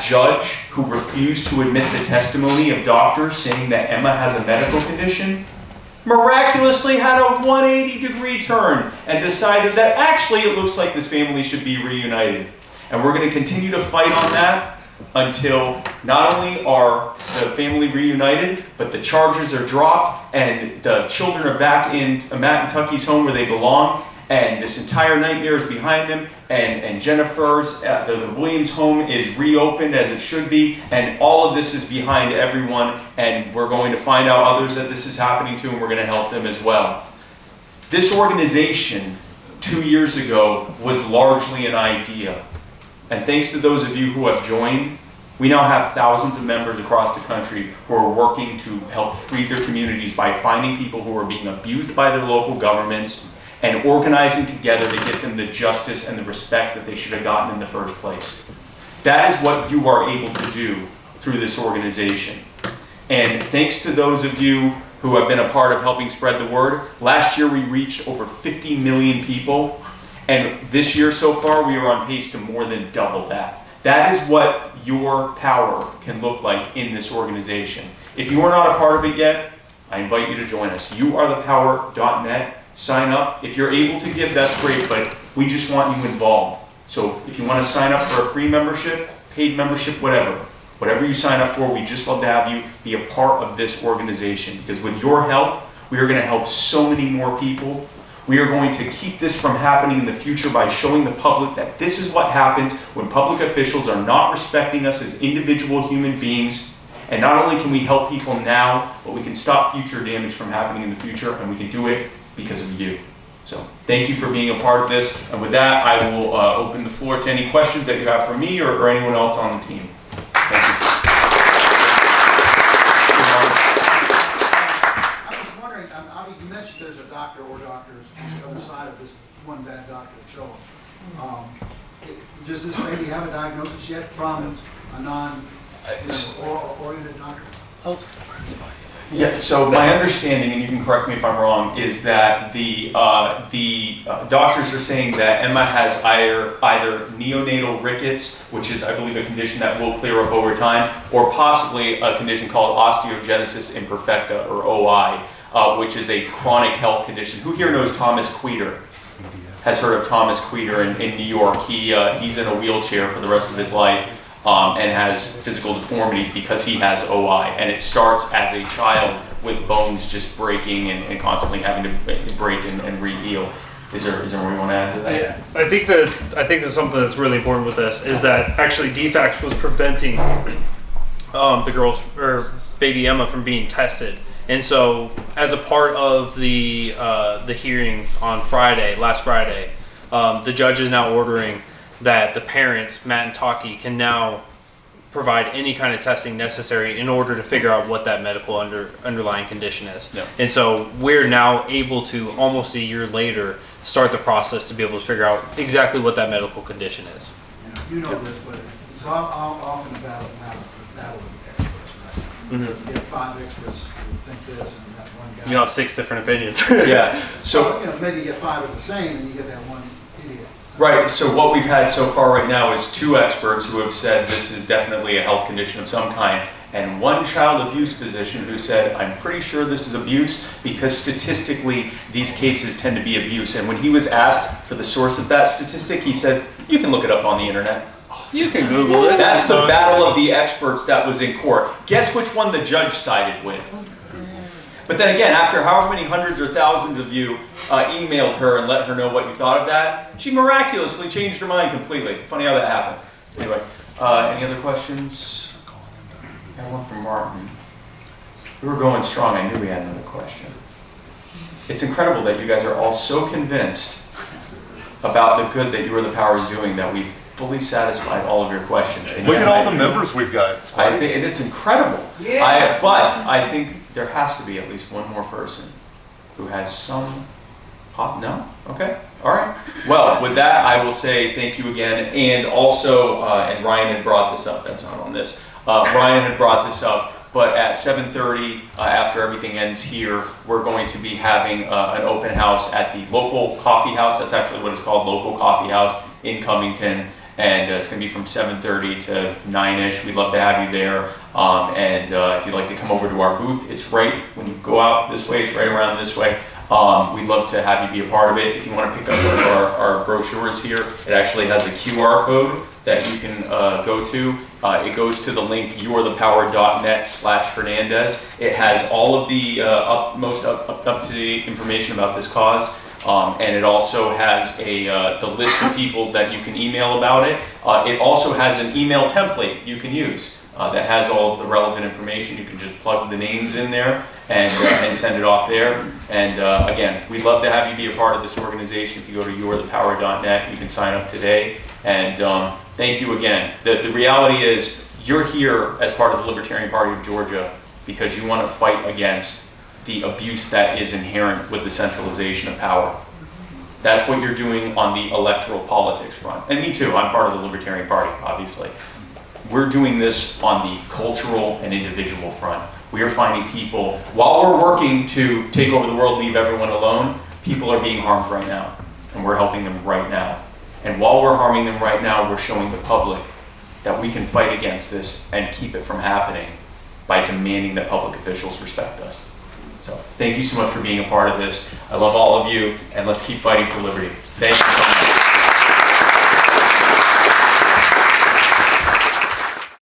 judge who refused to admit the testimony of doctors saying that Emma has a medical condition, miraculously had a 180-degree turn and decided that actually it looks like this family should be reunited. And we're going to continue to fight on that until not only are the family reunited, but the charges are dropped and the children are back in Matt and Tucky's home where they belong, and this entire nightmare is behind them, and Jennifer's, the Williams home is reopened as it should be, and all of this is behind everyone, and we're going to find out others that this is happening to, and we're going to help them as well. This organization 2 years ago was largely an idea. And thanks to those of you who have joined, we now have thousands of members across the country who are working to help free their communities by finding people who are being abused by their local governments and organizing together to get them the justice and the respect that they should have gotten in the first place. That is what you are able to do through this organization. And thanks to those of you who have been a part of helping spread the word, last year we reached over 50 million people. And this year so far, we are on pace to more than double that. That is what your power can look like in this organization. If you are not a part of it yet, I invite you to join us. youarethepower.net. Sign up. If you're able to give, that's great, but we just want you involved. So if you want to sign up for a free membership, paid membership, whatever you sign up for, we just love to have you be a part of this organization. Because with your help, we are going to help so many more people. We are going to keep this from happening in the future by showing the public that this is what happens when public officials are not respecting us as individual human beings. And not only can we help people now, but we can stop future damage from happening in the future, and we can do it because of you. So thank you for being a part of this. And with that, I will open the floor to any questions that you have for me or anyone else on the team. Thank you. I was wondering, Avi, you mentioned there's a doctor or doctors on the other side of this one bad doctor at Show. Does this baby have a diagnosis yet from a non-oriented doctor? Oh. Yeah, so my understanding, and you can correct me if I'm wrong, is that the doctors are saying that Emma has either neonatal rickets, which is, I believe, a condition that will clear up over time, or possibly a condition called osteogenesis imperfecta, or OI, which is a chronic health condition. Who here knows Thomas Queter? Has heard of Thomas Queter in New York? He's in a wheelchair for the rest of his life. And has physical deformities because he has OI. And it starts as a child with bones just breaking and constantly having to break and re-heal. Is there more you want to add to that? Yeah, I think there's something that's really important with this is that actually DFACS was preventing the girls or baby Emma from being tested. And so as a part of the hearing on last Friday, the judge is now ordering that the parents, Matt and Taki, can now provide any kind of testing necessary in order to figure out what that medical underlying condition is. Yes. And so we're now able to, almost a year later, start the process to be able to figure out exactly what that medical condition is. You know this, but it's often a battle with experts, right? Mm-hmm. You get 5 experts who think this and that one guy. You have 6 different opinions. Yeah. So maybe you get 5 of the same and you get that one idiot. right. So what we've had so far right now is 2 experts who have said this is definitely a health condition of some kind, and 1 child abuse physician who said, I'm pretty sure this is abuse because statistically these cases tend to be abuse. And when he was asked for the source of that statistic, he said, you can look it up on the internet. You can Google it. That's the battle of the experts that was in court. Guess which one the judge sided with? But then again, after however many hundreds or thousands of you emailed her and let her know what you thought of that, she miraculously changed her mind completely. Funny how that happened. Anyway, any other questions? I got one from Martin. We were going strong. I knew we had another question. It's incredible that you guys are all so convinced about the good that You Are the Power is doing that we've fully satisfied all of your questions. And Look yet at all the members we've got. I think it's incredible. Yeah. But I think there has to be at least one more person who has some no? Okay. All right. Well, with that, I will say thank you again. And also, and Ryan had brought this up. That's not on this. Ryan had brought this up. But at 7:30, after everything ends here, we're going to be having an open house at the local coffee house. That's actually what it's called, local coffee house in Covington. And it's going to be from 7:30 to 9-ish. We'd love to have you there. And if you'd like to come over to our booth, it's right when you go out this way. It's right around this way. We'd love to have you be a part of it. If you want to pick up one of our brochures here, it actually has a QR code that you can go to. It goes to the link yourthepower.net/Hernandez. It has all of the most up-to-date information about this cause. And it also has the list of people that you can email about it. It also has an email template you can use that has all of the relevant information. You can just plug the names in there and send it off there. And again, we'd love to have you be a part of this organization. If you go to yourthepower.net, you can sign up today. And thank you again. The reality is you're here as part of the Libertarian Party of Georgia because you want to fight against the abuse that is inherent with the centralization of power. That's what you're doing on the electoral politics front. And me too, I'm part of the Libertarian Party, obviously. We're doing this on the cultural and individual front. We are finding people, while we're working to take over the world, leave everyone alone, people are being harmed right now. And we're helping them right now. And while we're harming them right now, we're showing the public that we can fight against this and keep it from happening by demanding that public officials respect us. So thank you so much for being a part of this. I love all of you, and let's keep fighting for liberty. Thank you.